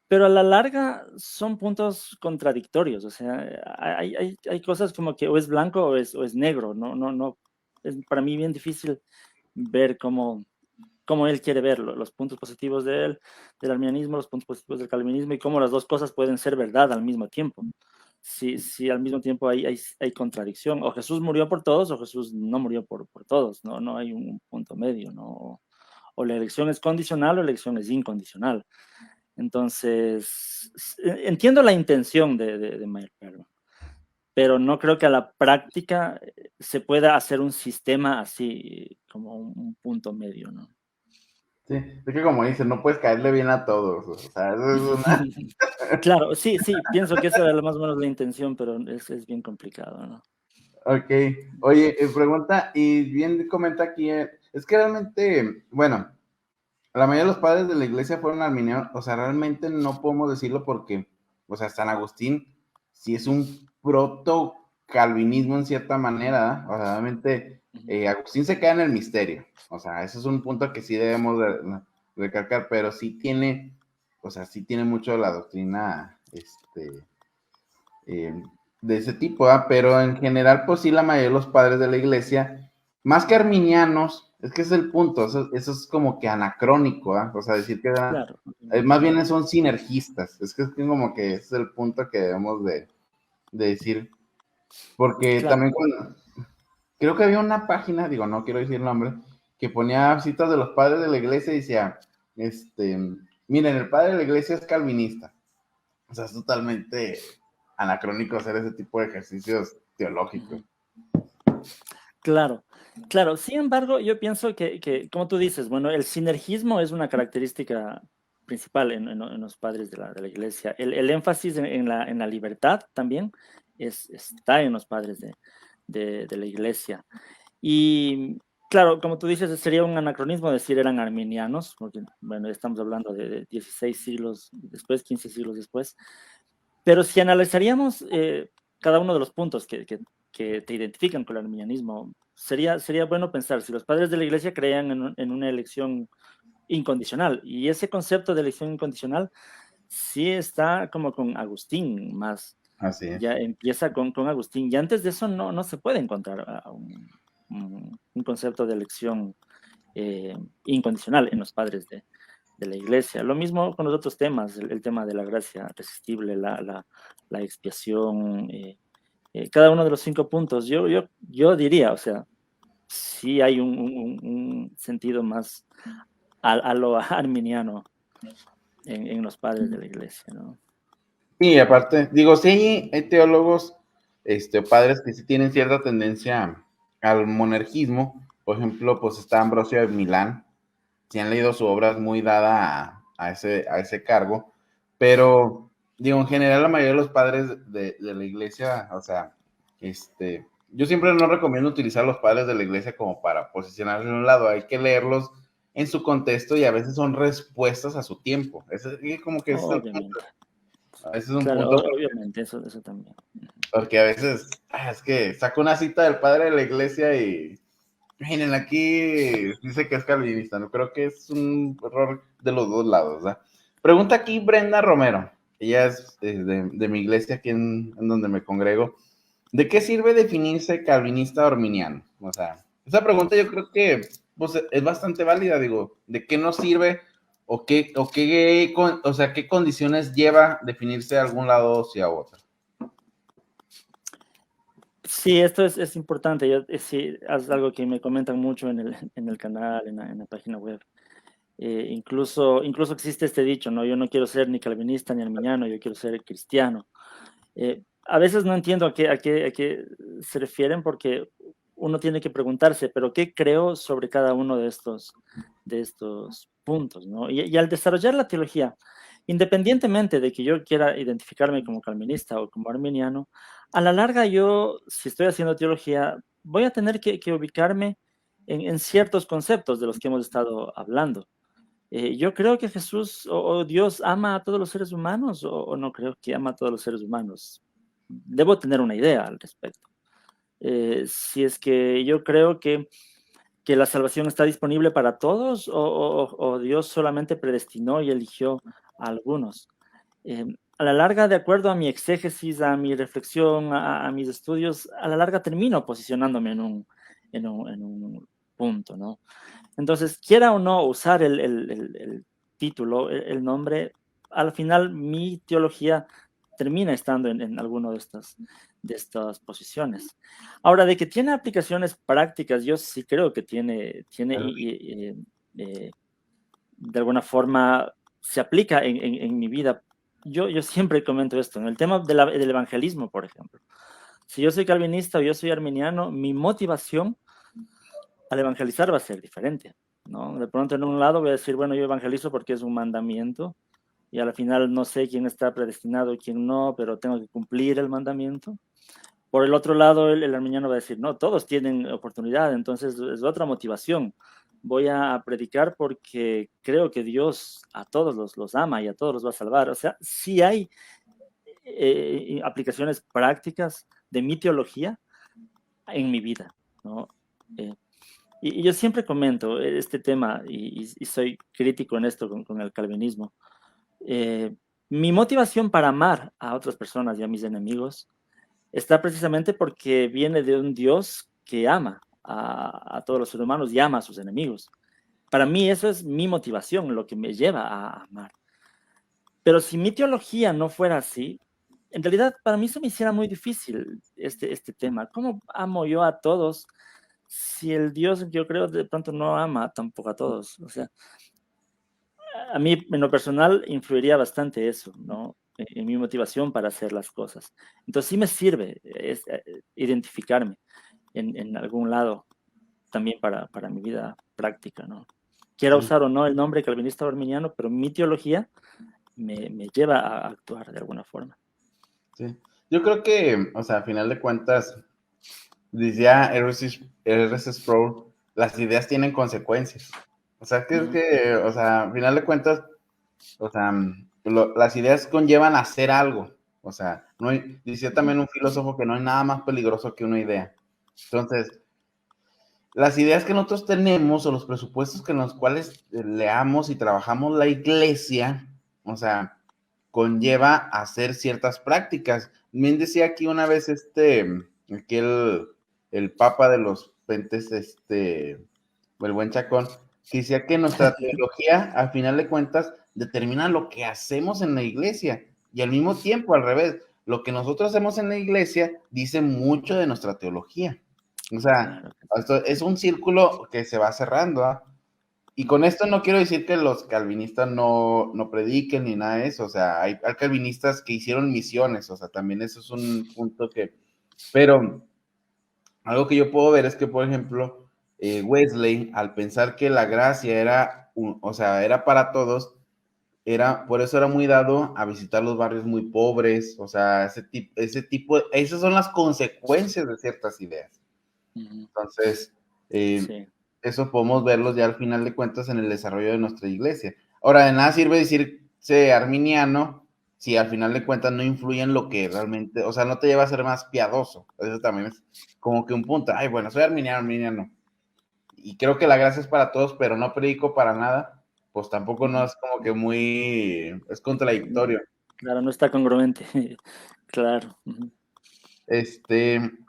pero a la larga son puntos contradictorios. O sea, hay cosas como que o es blanco o es negro. No, no, no. Es para mí bien difícil ver cómo él quiere verlo, los puntos positivos de él, del arminianismo, los puntos positivos del calvinismo y cómo las dos cosas pueden ser verdad al mismo tiempo. Si al mismo tiempo hay contradicción, o Jesús murió por todos o Jesús no murió por todos, ¿no? No hay un punto medio, ¿no? O la elección es condicional o la elección es incondicional. Entonces, entiendo la intención de Meyer Perlman, pero no creo que a la práctica se pueda hacer un sistema así como un punto medio, ¿no? Sí, es que como dice, no puedes caerle bien a todos. O sea, eso es una... Claro, sí, sí, pienso que esa era más o menos la intención, pero es bien complicado, ¿no? Ok. Oye, pregunta, y bien comenta aquí, es que realmente, bueno, la mayoría de los padres de la iglesia fueron arminianos, o sea, realmente no podemos decirlo porque, o sea, San Agustín sí es un proto calvinismo en cierta manera, ¿eh? O sea, realmente Agustín se queda en el misterio, o sea, ese es un punto que sí debemos de recalcar, pero sí tiene, o sea, sí tiene mucho de la doctrina, eh, de ese tipo, ¿eh? Pero en general, pues sí, la mayoría de los padres de la iglesia, más que arminianos, es que ese es el punto, eso es como que anacrónico, ¿eh? O sea, decir que eran, Claro, más bien son sinergistas, es que como que ese es el punto que debemos de decir, porque claro. también cuando, creo que había una página, digo, no quiero decir el nombre, que ponía citas de los padres de la iglesia y decía, este, miren, el padre de la iglesia es calvinista, o sea, es totalmente anacrónico hacer ese tipo de ejercicios teológicos. Claro, claro. Sin embargo, yo pienso como tú dices, bueno, el sinergismo es una característica principal en los padres de la iglesia. El énfasis en la libertad también está en los padres de la iglesia. Y claro, como tú dices, sería un anacronismo decir eran arminianos, porque, bueno, estamos hablando de 16 siglos después, 15 siglos después. Pero si analizaríamos cada uno de los puntos que te identifican con el arminianismo, sería bueno pensar si los padres de la iglesia creían en una elección incondicional, y ese concepto de elección incondicional sí está como con Agustín más, Así es. ya empieza con Agustín, y antes de eso no se puede encontrar un concepto de elección incondicional en los padres de la iglesia. Lo mismo con los otros temas, el tema de la gracia irresistible, la expiación, cada uno de los 5 puntos. Yo diría, o sea, sí hay un sentido más a lo arminiano en los padres de la iglesia, ¿no? Y aparte, digo, sí hay teólogos, padres que sí tienen cierta tendencia al monergismo. Por ejemplo, pues está Ambrosio de Milán. Si han leído su obra es muy dada a ese cargo. Pero, digo, en general la mayoría de los padres de la iglesia, o sea, yo siempre no recomiendo utilizar a los padres de la iglesia como para posicionarse en un lado. Hay que leerlos en su contexto y a veces son respuestas a su tiempo. Y como que ese es el punto. Obviamente, A veces es un claro, punto obviamente, eso también. porque a veces es que saco una cita del padre de la iglesia y miren, aquí dice que es calvinista, no creo que es un error de los dos lados, ¿verdad? Pregunta aquí Brenda Romero, ella es de mi iglesia aquí en donde me congrego. ¿De qué sirve definirse calvinista o arminiano? O sea, esa pregunta yo creo que pues, es bastante válida, digo, ¿de qué nos sirve o sea, qué condiciones lleva definirse a algún lado o hacia otro? Sí, esto es importante. Sí, es algo que me comentan mucho en el canal, en la página web. Incluso existe este dicho, ¿no? Yo no quiero ser ni calvinista ni arminiano, yo quiero ser cristiano. A veces no entiendo a qué se refieren porque uno tiene que preguntarse, ¿pero qué creo sobre cada uno de estos puntos, ¿no? Y al desarrollar la teología, Independientemente de que yo quiera identificarme como calvinista o como arminiano, a la larga yo, si estoy haciendo teología, voy a tener que ubicarme en ciertos conceptos de los que hemos estado hablando. Yo creo que Jesús o Dios ama a todos los seres humanos o no creo que ama a todos los seres humanos. Debo tener una idea al respecto. Si es que yo creo que la salvación está disponible para todos o Dios solamente predestinó y eligió a algunos. A la larga, de acuerdo a mi exégesis, a mi reflexión, a mis estudios, a la larga termino posicionándome en un punto, ¿no? Entonces, quiera o no usar el título, el nombre, al final mi teología termina estando en alguno de estas posiciones. Ahora, de que tiene aplicaciones prácticas, yo sí creo que tiene de alguna forma se aplica en mi vida. Yo siempre comento esto, en el tema del evangelismo, por ejemplo. Si yo soy calvinista o yo soy arminiano, mi motivación al evangelizar va a ser diferente, ¿no? De pronto en un lado voy a decir, bueno, yo evangelizo porque es un mandamiento y al final no sé quién está predestinado y quién no, pero tengo que cumplir el mandamiento. Por el otro lado, el arminiano va a decir, no, todos tienen oportunidad, entonces es otra motivación. Voy a predicar porque creo que Dios a todos los ama y a todos los va a salvar. O sea, sí hay aplicaciones prácticas de mi teología en mi vida, ¿no? Y yo siempre comento este tema y soy crítico en esto con el calvinismo. Mi motivación para amar a otras personas y a mis enemigos está precisamente porque viene de un Dios que ama a todos los seres humanos y ama a sus enemigos. Para mí eso es mi motivación, lo que me lleva a amar. Pero si mi teología no fuera así, en realidad para mí se me hiciera muy difícil este tema. ¿Cómo amo yo a todos si el Dios que yo creo de pronto no ama tampoco a todos? O sea, a mí en lo personal influiría bastante eso, ¿no? En mi motivación para hacer las cosas. Entonces sí me sirve identificarme en algún lado también para mi vida práctica, ¿no? Quiera Sí, usar o no el nombre calvinista o arminiano, pero mi teología me lleva a actuar de alguna forma. sí. Yo creo que, o sea, a final de cuentas, decía R.C. Sproul, las ideas tienen consecuencias. O sea, o sea, a final de cuentas, o sea, las ideas conllevan a hacer algo. O sea, no hay, decía también un filósofo que no hay nada más peligroso que una idea. Entonces, las ideas que nosotros tenemos o los presupuestos que en los cuales leamos y trabajamos la iglesia, o sea, conlleva a hacer ciertas prácticas. Bien decía aquí una vez aquí el papa de los pentes, el buen Chacón, que decía que nuestra teología, al final de cuentas, determina lo que hacemos en la iglesia y al mismo tiempo, al revés, lo que nosotros hacemos en la iglesia dice mucho de nuestra teología. O sea, Claro. esto es un círculo que se va cerrando, ¿ah? Y con esto no quiero decir que los calvinistas no prediquen ni nada de eso, o sea, hay calvinistas que hicieron misiones, o sea, también eso es un punto que, pero algo que yo puedo ver es que, por ejemplo, Wesley, al pensar que la gracia era, o sea, era para todos, por eso era muy dado a visitar los barrios muy pobres, o sea, esas son las consecuencias de ciertas ideas. Uh-huh. Entonces, Sí. eso podemos verlos ya al final de cuentas en el desarrollo de nuestra iglesia. Ahora, de nada sirve decirse arminiano si al final de cuentas no influye en lo que realmente, o sea, no te lleva a ser más piadoso. Eso también es como que un punto. Ay, bueno, soy arminiano. Y creo que la gracia es para todos, pero no predico para nada. Pues tampoco no Uh-huh. es como que es contradictorio. Claro, no está congruente. Claro. Uh-huh.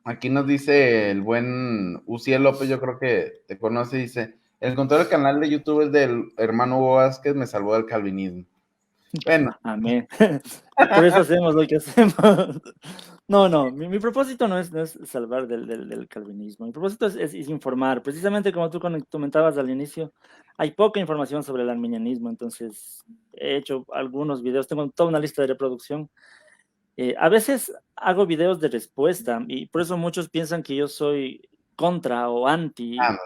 Aquí nos dice el buen Uciel López, yo creo que te conoce, dice, encontrar el canal de YouTube es del hermano Hugo Vázquez, me salvó del calvinismo. Bueno, Amén. Por eso hacemos lo que hacemos. No, mi propósito no es salvar del calvinismo. Mi propósito es informar. Precisamente como tú comentabas al inicio, hay poca información sobre el arminianismo, entonces he hecho algunos videos, tengo toda una lista de reproducción. A veces hago videos de respuesta y por eso muchos piensan que yo soy contra o anti ah,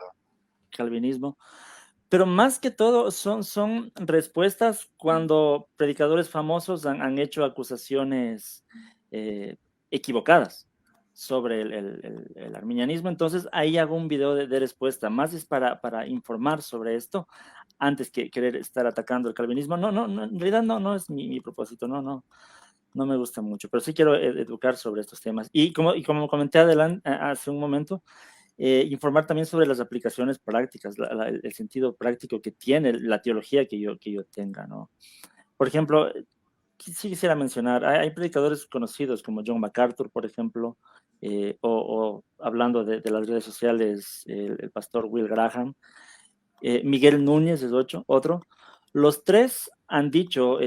calvinismo, Pero más que todo son respuestas cuando predicadores famosos han hecho acusaciones equivocadas sobre el arminianismo. Entonces ahí hago un video de respuesta, más es para informar sobre esto antes que querer estar atacando el calvinismo. No, en realidad no es mi propósito, no me gusta mucho, pero sí quiero educar sobre estos temas. Y como comenté hace un momento, informar también sobre las aplicaciones prácticas, el sentido práctico que tiene la teología que yo tenga, ¿no? Por ejemplo, sí quisiera mencionar, hay predicadores conocidos como John MacArthur, por ejemplo, o hablando de las redes sociales, el pastor Will Graham, Miguel Núñez es otro. Los tres han dicho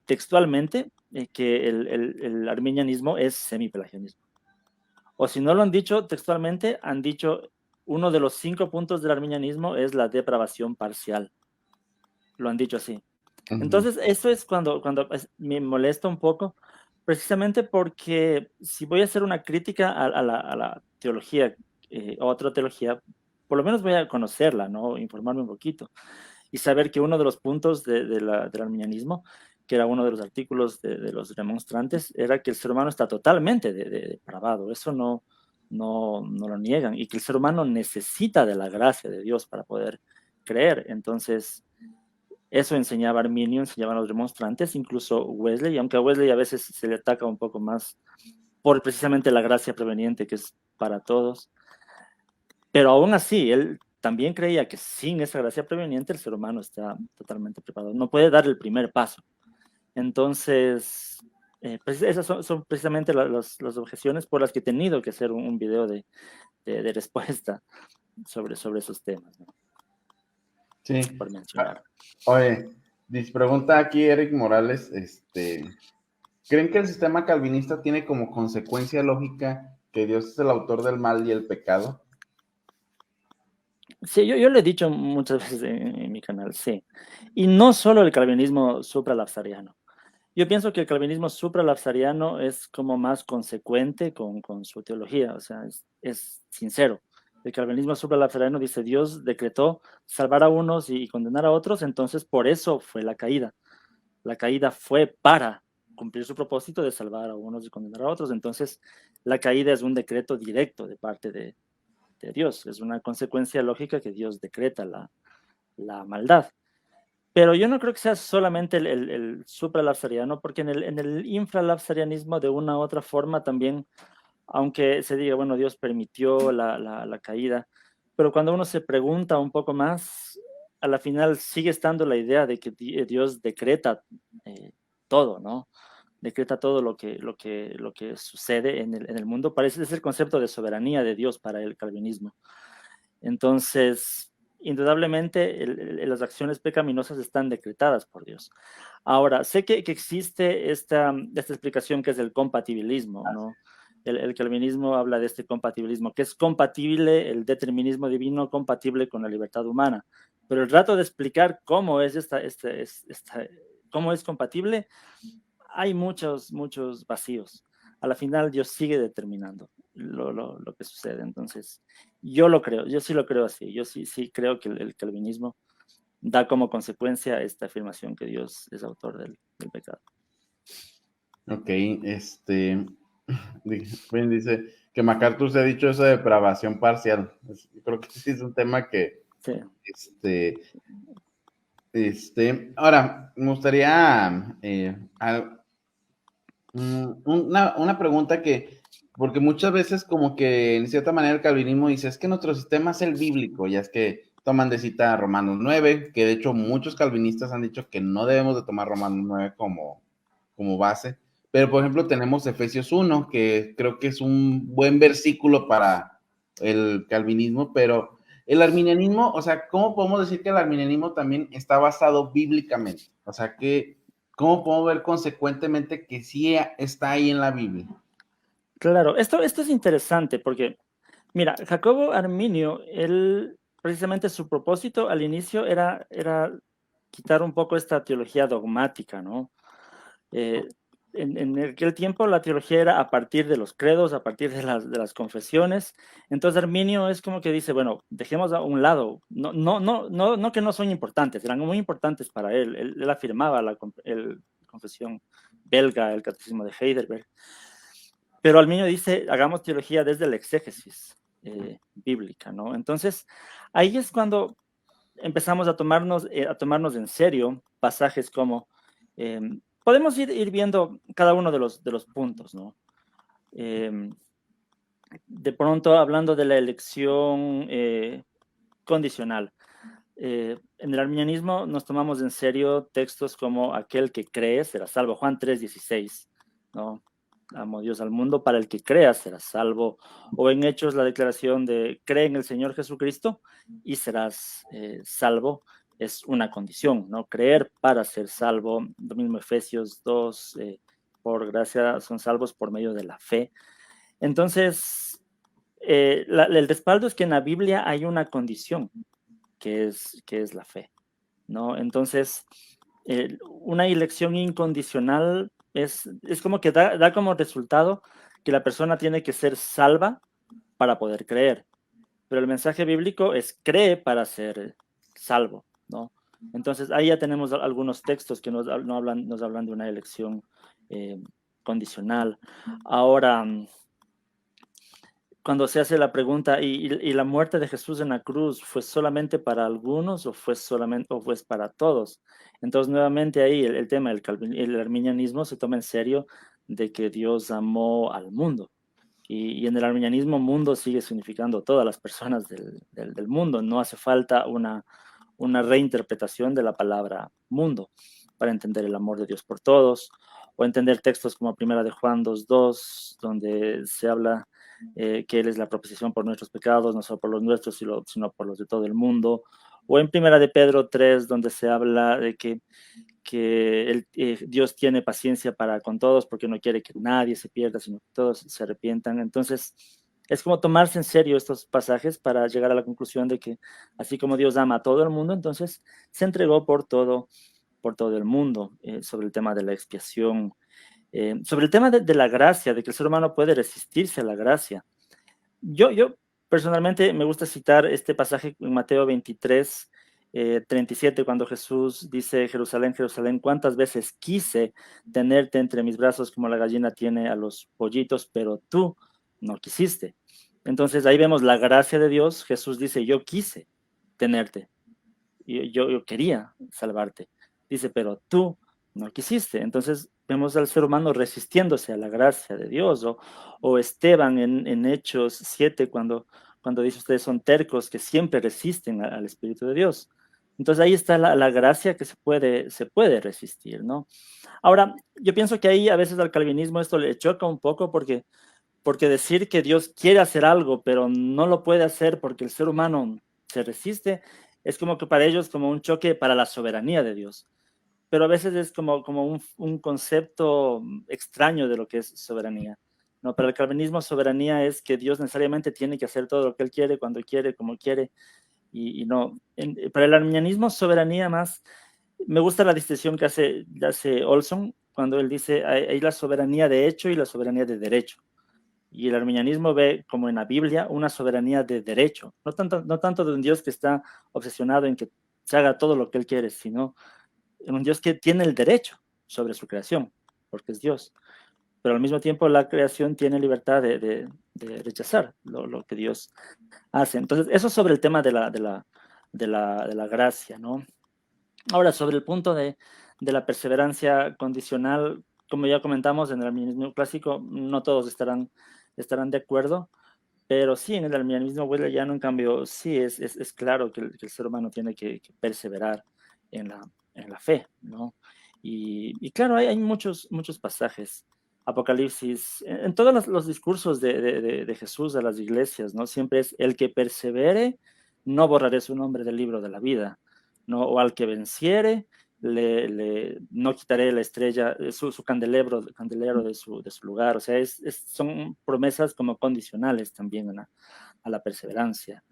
textualmente que el arminianismo es semipelagianismo. O si no lo han dicho textualmente, han dicho uno de los 5 puntos del arminianismo es la depravación parcial. Lo han dicho así. Entonces, eso es cuando me molesta un poco, precisamente porque si voy a hacer una crítica a la teología, otra teología, por lo menos voy a conocerla, ¿no? Informarme un poquito y saber que uno de los puntos del arminianismo, que era uno de los artículos de los remonstrantes, era que el ser humano está totalmente depravado. Eso no lo niegan, y que el ser humano necesita de la gracia de Dios para poder creer. Entonces, eso enseñaba Arminio, enseñaban los remonstrantes, incluso Wesley, aunque a Wesley a veces se le ataca un poco más por precisamente la gracia preveniente que es para todos. Pero aún así, él también creía que sin esa gracia preveniente el ser humano está totalmente preparado. No puede dar el primer paso. Entonces, pues esas son precisamente las objeciones por las que he tenido que hacer un video de respuesta sobre esos temas, ¿no? Sí. Por mencionar. Oye, pregunta aquí Eric Morales, ¿creen que el sistema calvinista tiene como consecuencia lógica que Dios es el autor del mal y el pecado? Sí, yo lo he dicho muchas veces en mi canal, sí. Y no solo el calvinismo supralapsariano. Yo pienso que el calvinismo supralapsariano es como más consecuente con su teología, o sea, es sincero. El calvinismo supralapsariano dice: Dios decretó salvar a unos y condenar a otros, entonces por eso fue la caída. La caída fue para cumplir su propósito de salvar a unos y condenar a otros. Entonces, la caída es un decreto directo de parte de Dios, es una consecuencia lógica que Dios decreta la maldad. Pero yo no creo que sea solamente el supralapsariano, porque en el infralapsarianismo, de una u otra forma, también, aunque se diga, bueno, Dios permitió la caída, pero cuando uno se pregunta un poco más, a la final sigue estando la idea de que Dios decreta todo, ¿no? Decreta todo lo que sucede en el mundo. Parece ser el concepto de soberanía de Dios para el calvinismo. Entonces, indudablemente, las acciones pecaminosas están decretadas por Dios. Ahora, sé que existe esta explicación que es el compatibilismo, ¿no? El calvinismo habla de este compatibilismo, que es compatible, el determinismo divino compatible con la libertad humana. Pero el rato de explicar cómo es cómo es compatible, hay muchos vacíos. A la final, Dios sigue determinando lo que sucede. Entonces, yo sí lo creo así. Yo sí creo que el calvinismo da como consecuencia esta afirmación que Dios es autor del pecado. Ok, bien dice que MacArthur se ha dicho eso de depravación parcial. Yo creo que sí es un tema que, Sí. ahora, me gustaría una pregunta porque muchas veces como que en cierta manera el calvinismo dice, es que nuestro sistema es el bíblico, ya es que toman de cita Romanos 9, que de hecho muchos calvinistas han dicho que no debemos de tomar Romanos 9 como base, pero por ejemplo tenemos Efesios 1, que creo que es un buen versículo para el calvinismo, pero el arminianismo, o sea, ¿cómo podemos decir que el arminianismo también está basado bíblicamente? O sea, ¿cómo podemos ver consecuentemente que sí está ahí en la Biblia? Claro, esto es interesante porque, mira, Jacobo Arminio, él, precisamente su propósito al inicio era quitar un poco esta teología dogmática, ¿no? en aquel tiempo la teología era a partir de los credos, a partir de las confesiones. Entonces Arminio es como que dice, bueno, dejemos a un lado, no que no son importantes, eran muy importantes para él. Él afirmaba la confesión belga, el catecismo de Heidelberg. Pero Arminio dice, hagamos teología desde la exégesis bíblica, ¿no? Entonces, ahí es cuando empezamos a tomarnos en serio pasajes como, podemos ir viendo cada uno de los puntos, ¿no? De pronto, hablando de la elección condicional. En el arminianismo nos tomamos en serio textos como aquel que cree será salvo, Juan 3:16, ¿no? Amo a Dios al mundo, para el que crea será salvo. O en Hechos la declaración de cree en el Señor Jesucristo y serás salvo. Es una condición, ¿no? Creer para ser salvo. Lo mismo Efesios 2, por gracia son salvos por medio de la fe. Entonces, el respaldo es que en la Biblia hay una condición, que es la fe, ¿no? Entonces, una elección incondicional es como que da como resultado que la persona tiene que ser salva para poder creer, pero el mensaje bíblico es cree para ser salvo, ¿no? Entonces, ahí ya tenemos algunos textos que nos hablan de una elección condicional. Ahora, cuando se hace la pregunta, ¿y la muerte de Jesús en la cruz fue solamente para algunos o fue para todos? Entonces, nuevamente ahí el tema el arminianismo se toma en serio de que Dios amó al mundo. Y en el arminianismo, mundo sigue significando todas las personas del mundo. No hace falta una reinterpretación de la palabra mundo para entender el amor de Dios por todos, o entender textos como Primera de Juan 2:2, donde se habla que Él es la propiciación por nuestros pecados, no solo por los nuestros, sino por los de todo el mundo. O en Primera de Pedro 3, donde se habla de que Dios tiene paciencia para con todos porque no quiere que nadie se pierda, sino que todos se arrepientan. Entonces, es como tomarse en serio estos pasajes para llegar a la conclusión de que así como Dios ama a todo el mundo, entonces se entregó por todo el mundo, sobre el tema de la expiación, sobre el tema de la gracia, de que el ser humano puede resistirse a la gracia. Yo personalmente me gusta citar este pasaje en Mateo 23, 37, cuando Jesús dice, Jerusalén, Jerusalén, cuántas veces quise tenerte entre mis brazos como la gallina tiene a los pollitos, pero tú no quisiste. Entonces ahí vemos la gracia de Dios. Jesús dice, yo quise tenerte, yo quería salvarte. Dice, pero tú no quisiste. Entonces vemos al ser humano resistiéndose a la gracia de Dios. O Esteban en Hechos 7, cuando dice, ustedes son tercos que siempre resisten al Espíritu de Dios. Entonces ahí está la gracia que se puede resistir, ¿no? Ahora, yo pienso que ahí a veces al calvinismo esto le choca un poco porque decir que Dios quiere hacer algo, pero no lo puede hacer porque el ser humano se resiste, es como que para ellos como un choque para la soberanía de Dios. Pero a veces es como un concepto extraño de lo que es soberanía. No, para el calvinismo, soberanía es que Dios necesariamente tiene que hacer todo lo que Él quiere, cuando quiere, como quiere, y no. Para el arminianismo, soberanía más, me gusta la distinción que hace Olson, cuando él dice, hay la soberanía de hecho y la soberanía de derecho. Y el arminianismo ve, como en la Biblia, una soberanía de derecho, no tanto de un Dios que está obsesionado en que se haga todo lo que Él quiere, sino en un Dios que tiene el derecho sobre su creación, porque es Dios. Pero al mismo tiempo la creación tiene libertad de rechazar lo que Dios hace. Entonces, eso sobre el tema de la gracia, ¿no? Ahora, sobre el punto de la perseverancia condicional, como ya comentamos en el arminianismo clásico, no todos estarán de acuerdo, pero sí, en el arminianismo wesleyano, en cambio, sí es claro que el ser humano tiene que perseverar en la fe, ¿no? Y claro, hay muchos pasajes. Apocalipsis, en todos los discursos de Jesús a las iglesias, ¿no? Siempre es el que persevere, no borraré su nombre del libro de la vida, ¿no? O al que venciere, no quitaré la estrella, su candelero de su lugar. O sea, son promesas como condicionales también a la perseverancia.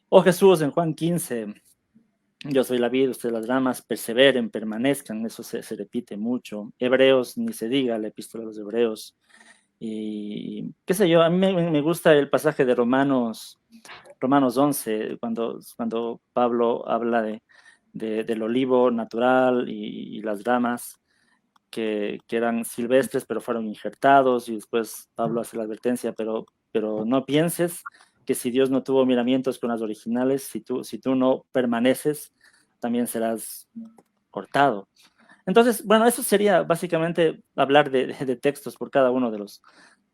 O Jesús en Juan 15, Yo soy la vid, ustedes las ramas, perseveren, permanezcan, eso se repite mucho. Hebreos, ni se diga, la epístola de los Hebreos. Y qué sé yo, a mí me gusta el pasaje de Romanos 11, cuando Pablo habla del olivo natural y las ramas que eran silvestres, pero fueron injertados, y después Pablo hace la advertencia, pero no pienses que si Dios no tuvo miramientos con las originales, si tú no permaneces, también serás cortado. Entonces, bueno, eso sería básicamente hablar de textos por cada uno de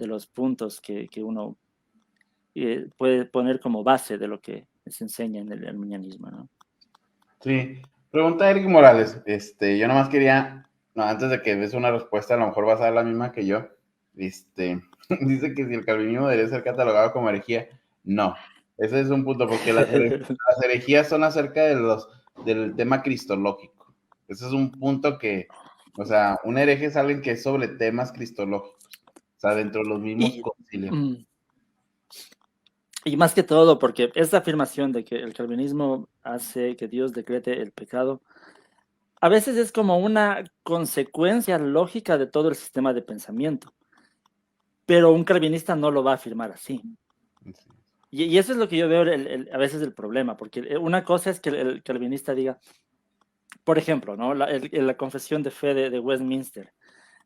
los puntos que uno puede poner como base de lo que se enseña en el arminianismo, ¿no? Sí. Pregunta Eric Morales. Yo nomás quería, no, antes de que des una respuesta, a lo mejor vas a dar la misma que yo. Dice que si el calvinismo debería ser catalogado como herejía. No, ese es un punto, porque las herejías son acerca del tema cristológico. Ese es un punto que, o sea, un hereje es alguien que es sobre temas cristológicos, o sea, dentro de los mismos Y, concilios. mm, y más que todo, porque esta afirmación de que el calvinismo hace que Dios decrete el pecado, a veces es como una consecuencia lógica de todo el sistema de pensamiento, pero un calvinista no lo va a afirmar así. Y eso es lo que yo veo a veces el problema, porque una cosa es que el calvinista diga, por ejemplo, ¿no? La confesión de fe de Westminster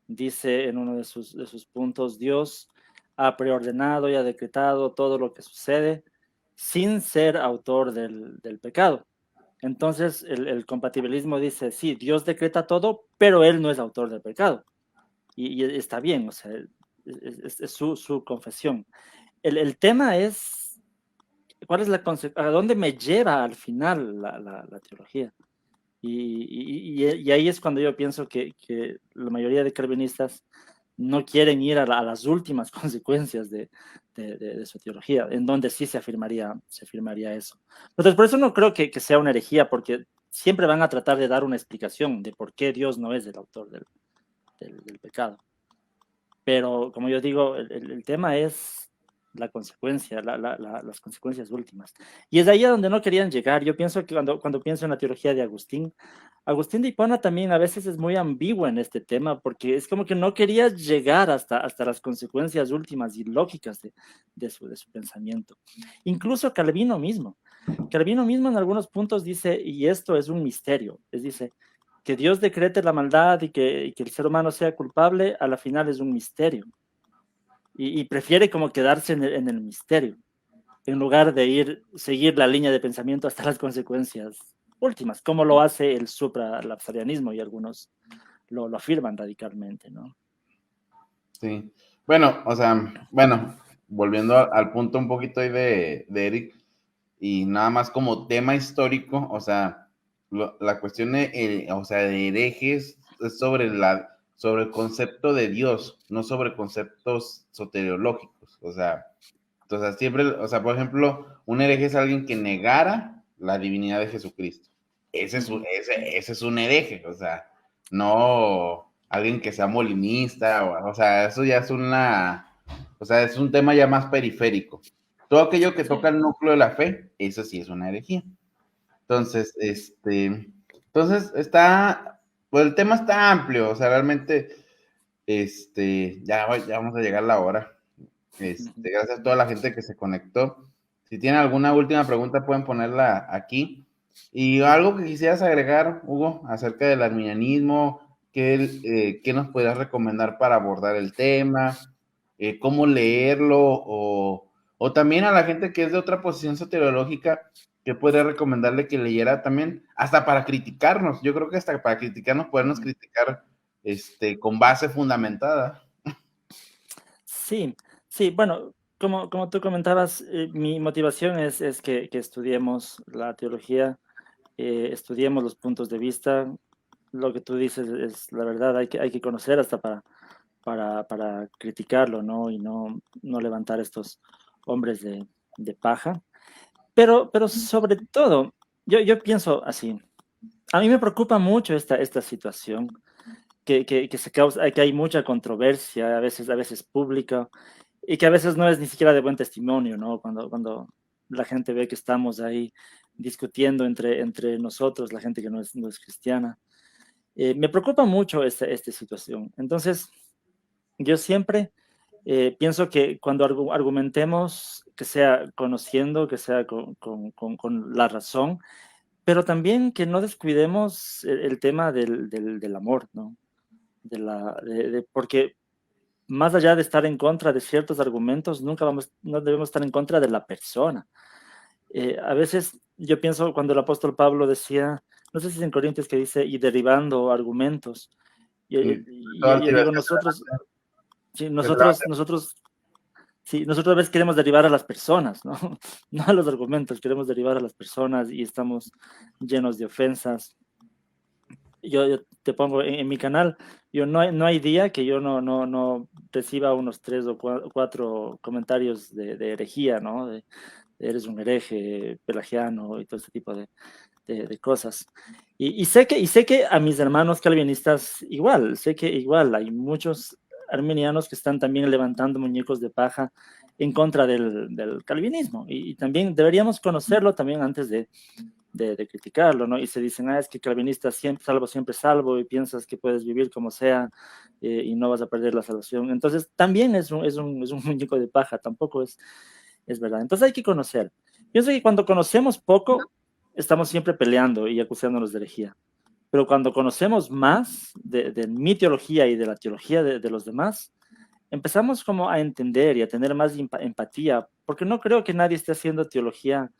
dice en uno de sus puntos, Dios ha preordenado y ha decretado todo lo que sucede sin ser autor del pecado. Entonces, el compatibilismo dice, sí, Dios decreta todo, pero Él no es autor del pecado. Y está bien, o sea, es su confesión. El tema es, ¿cuál es a dónde me lleva al final la teología? Y ahí es cuando yo pienso que la mayoría de calvinistas no quieren ir a las últimas consecuencias de su teología, en donde sí se afirmaría eso. Entonces, por eso no creo que sea una herejía, porque siempre van a tratar de dar una explicación de por qué Dios no es el autor del pecado. Pero, como yo digo, el tema es la consecuencia, las consecuencias últimas. Y es ahí a donde no querían llegar. Yo pienso que cuando pienso en la teología de Agustín de Hipona también a veces es muy ambiguo en este tema, porque es como que no quería llegar hasta las consecuencias últimas y lógicas de su pensamiento. Incluso Calvino mismo. Calvino mismo en algunos puntos dice, y esto es un misterio, dice, que Dios decrete la maldad y que el ser humano sea culpable, a la final es un misterio. Y prefiere como quedarse en el misterio, en lugar de seguir la línea de pensamiento hasta las consecuencias últimas, como lo hace el supralapsarianismo y algunos lo afirman radicalmente, ¿no? Sí. Bueno, o sea, volviendo al punto un poquito ahí de Eric, y nada más como tema histórico, o sea, la cuestión o sea, de herejes es sobre el concepto de Dios, no sobre conceptos soteriológicos, o sea, entonces siempre, o sea, por ejemplo, un hereje es alguien que negara la divinidad de Jesucristo. Ese es un hereje, o sea, no alguien que sea molinista, o sea, eso ya es o sea, es un tema ya más periférico. Todo aquello que toca Sí. el núcleo de la fe, eso sí es una herejía. Entonces, pues el tema está amplio, o sea, realmente, ya vamos a llegar a la hora. Gracias a toda la gente que se conectó. Si tienen alguna última pregunta, pueden ponerla aquí. Y algo que quisieras agregar, Hugo, acerca del arminianismo, ¿qué nos podrías recomendar para abordar el tema? ¿Cómo leerlo? O también a la gente que es de otra posición soteriológica, ¿qué podría recomendarle que leyera también? Hasta para criticarnos. Yo creo que hasta para criticarnos, podernos criticar con base fundamentada. Sí, sí, bueno, como tú comentabas, mi motivación es que estudiemos la teología, estudiemos los puntos de vista. Lo que tú dices es la verdad, hay que conocer hasta para criticarlo, ¿no? Y no levantar estos hombres de paja. Pero sobre todo, yo pienso así. A mí me preocupa mucho esta situación, que hay mucha controversia, a veces pública, y que a veces no es ni siquiera de buen testimonio, ¿no? Cuando la gente ve que estamos ahí discutiendo entre nosotros, la gente que no es cristiana. Me preocupa mucho esta situación. Entonces, yo siempre pienso que cuando argumentemos, que sea conociendo, que sea con la razón, pero también que no descuidemos el tema del amor, ¿no? Porque más allá de estar en contra de ciertos argumentos, no debemos estar en contra de la persona. A veces yo pienso cuando el apóstol Pablo decía, no sé si es en Corintios que dice, y derribando argumentos. Toda Yo digo, nosotros a veces queremos derivar a las personas, ¿no? No a los argumentos, queremos derivar a las personas y estamos llenos de ofensas. Yo te pongo en mi canal, no hay día que yo no reciba unos 3 o 4 comentarios de herejía, ¿no? De eres un hereje pelagiano y todo este tipo de cosas. Y sé que a mis hermanos calvinistas igual, sé que igual hay muchos arminianos que están también levantando muñecos de paja en contra del calvinismo. Y también deberíamos conocerlo también antes de criticarlo, ¿no? Y se dicen, es que calvinista siempre salvo, y piensas que puedes vivir como sea y no vas a perder la salvación. Entonces, también es un muñeco de paja, tampoco es verdad. Entonces hay que conocer. Pienso que cuando conocemos poco, estamos siempre peleando y acusándonos de herejía. Pero cuando conocemos más de mi teología y de la teología de los demás, empezamos como a entender y a tener más empatía, porque no creo que nadie esté haciendo teología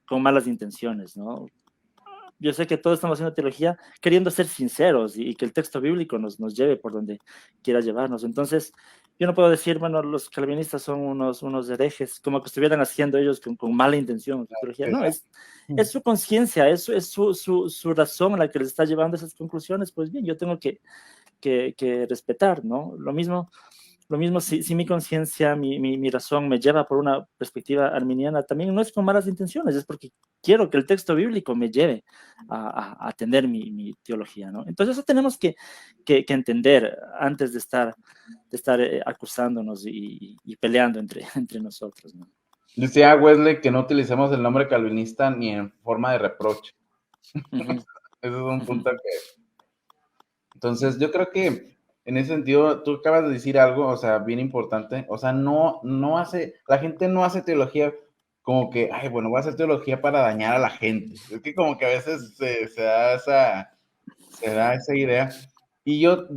con malas intenciones, ¿no? Yo sé que todos estamos haciendo teología queriendo ser sinceros y que el texto bíblico nos lleve por donde quiera llevarnos. Entonces, yo no puedo decir, bueno, los calvinistas son unos herejes, como que estuvieran haciendo ellos con mala intención su teología. No, es su conciencia, es su razón la que les está llevando a esas conclusiones. Pues bien, yo tengo que respetar, ¿no? Lo mismo si mi conciencia, mi razón me lleva por una perspectiva arminiana, también no es con malas intenciones, es porque quiero que el texto bíblico me lleve a tener mi teología, ¿no? Entonces eso tenemos que entender antes de estar acusándonos y peleando entre nosotros, ¿no? Decía Wesley que no utilicemos el nombre calvinista ni en forma de reproche. Uh-huh. Ese es un punto que... Entonces, yo creo que en ese sentido, tú acabas de decir algo, o sea, bien importante, o sea, la gente no hace teología como que, ay, bueno, voy a hacer teología para dañar a la gente. Es que como que a veces se da esa idea. Y yo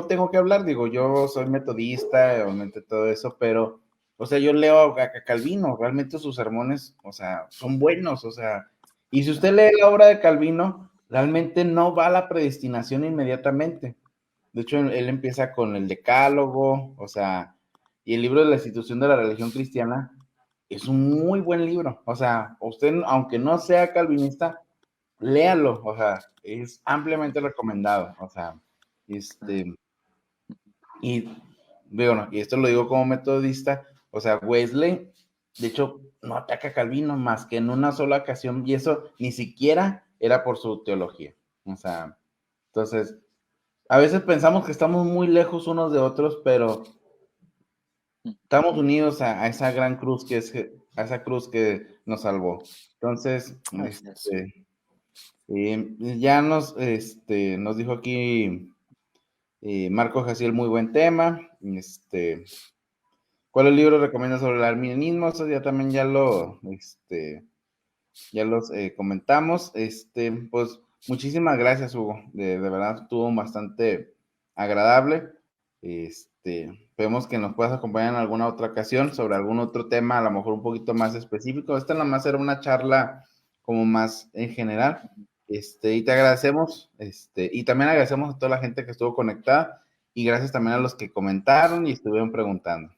tengo que hablar, digo, yo soy metodista, obviamente todo eso, pero, o sea, yo leo a Calvino, realmente sus sermones, o sea, son buenos, o sea, y si usted lee la obra de Calvino, realmente no va a la predestinación inmediatamente. De hecho, él empieza con el Decálogo, o sea, y el libro de la institución de la religión cristiana es un muy buen libro. O sea, usted, aunque no sea calvinista, léalo, o sea, es ampliamente recomendado. O sea, y bueno, y esto lo digo como metodista, o sea, Wesley, de hecho, no ataca a Calvino más que en una sola ocasión, y eso ni siquiera era por su teología. O sea, entonces, a veces pensamos que estamos muy lejos unos de otros, pero estamos unidos a esa gran cruz a esa cruz que nos salvó. Entonces, ya nos dijo aquí Marco Jaciel, muy buen tema. ¿Cuál libro recomiendas sobre el arminianismo? Eso ya también ya los comentamos. Pues muchísimas gracias, Hugo. De verdad estuvo bastante agradable. Esperemos que nos puedas acompañar en alguna otra ocasión sobre algún otro tema, a lo mejor un poquito más específico. Esta nada más era una charla como más en general. Y te agradecemos, y también agradecemos a toda la gente que estuvo conectada, y gracias también a los que comentaron y estuvieron preguntando.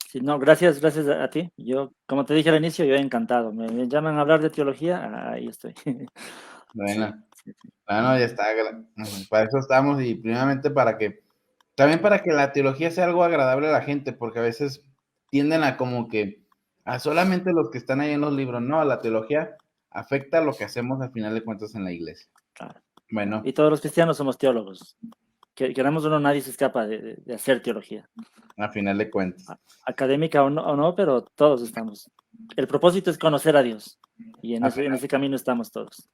Sí, no, gracias a ti. Yo, como te dije al inicio, yo he encantado. Me llaman a hablar de teología, ahí estoy. Bueno, Sí. bueno, ya está. Para eso estamos, y primeramente también para que la teología sea algo agradable a la gente, porque a veces tienden a como que a solamente los que están ahí en los libros. No, la teología afecta lo que hacemos al final de cuentas en la iglesia. Claro. Bueno, Y todos los cristianos somos teólogos. queramos o no, nadie se escapa de hacer teología. A final de cuentas. Académica o no, pero todos estamos. El propósito es conocer a Dios. Y en ese camino estamos todos.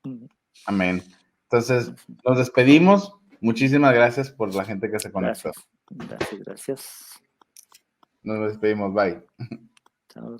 Amén. Entonces, nos despedimos. Muchísimas gracias por la gente que se conectó. Gracias. Nos despedimos. Bye. Chao.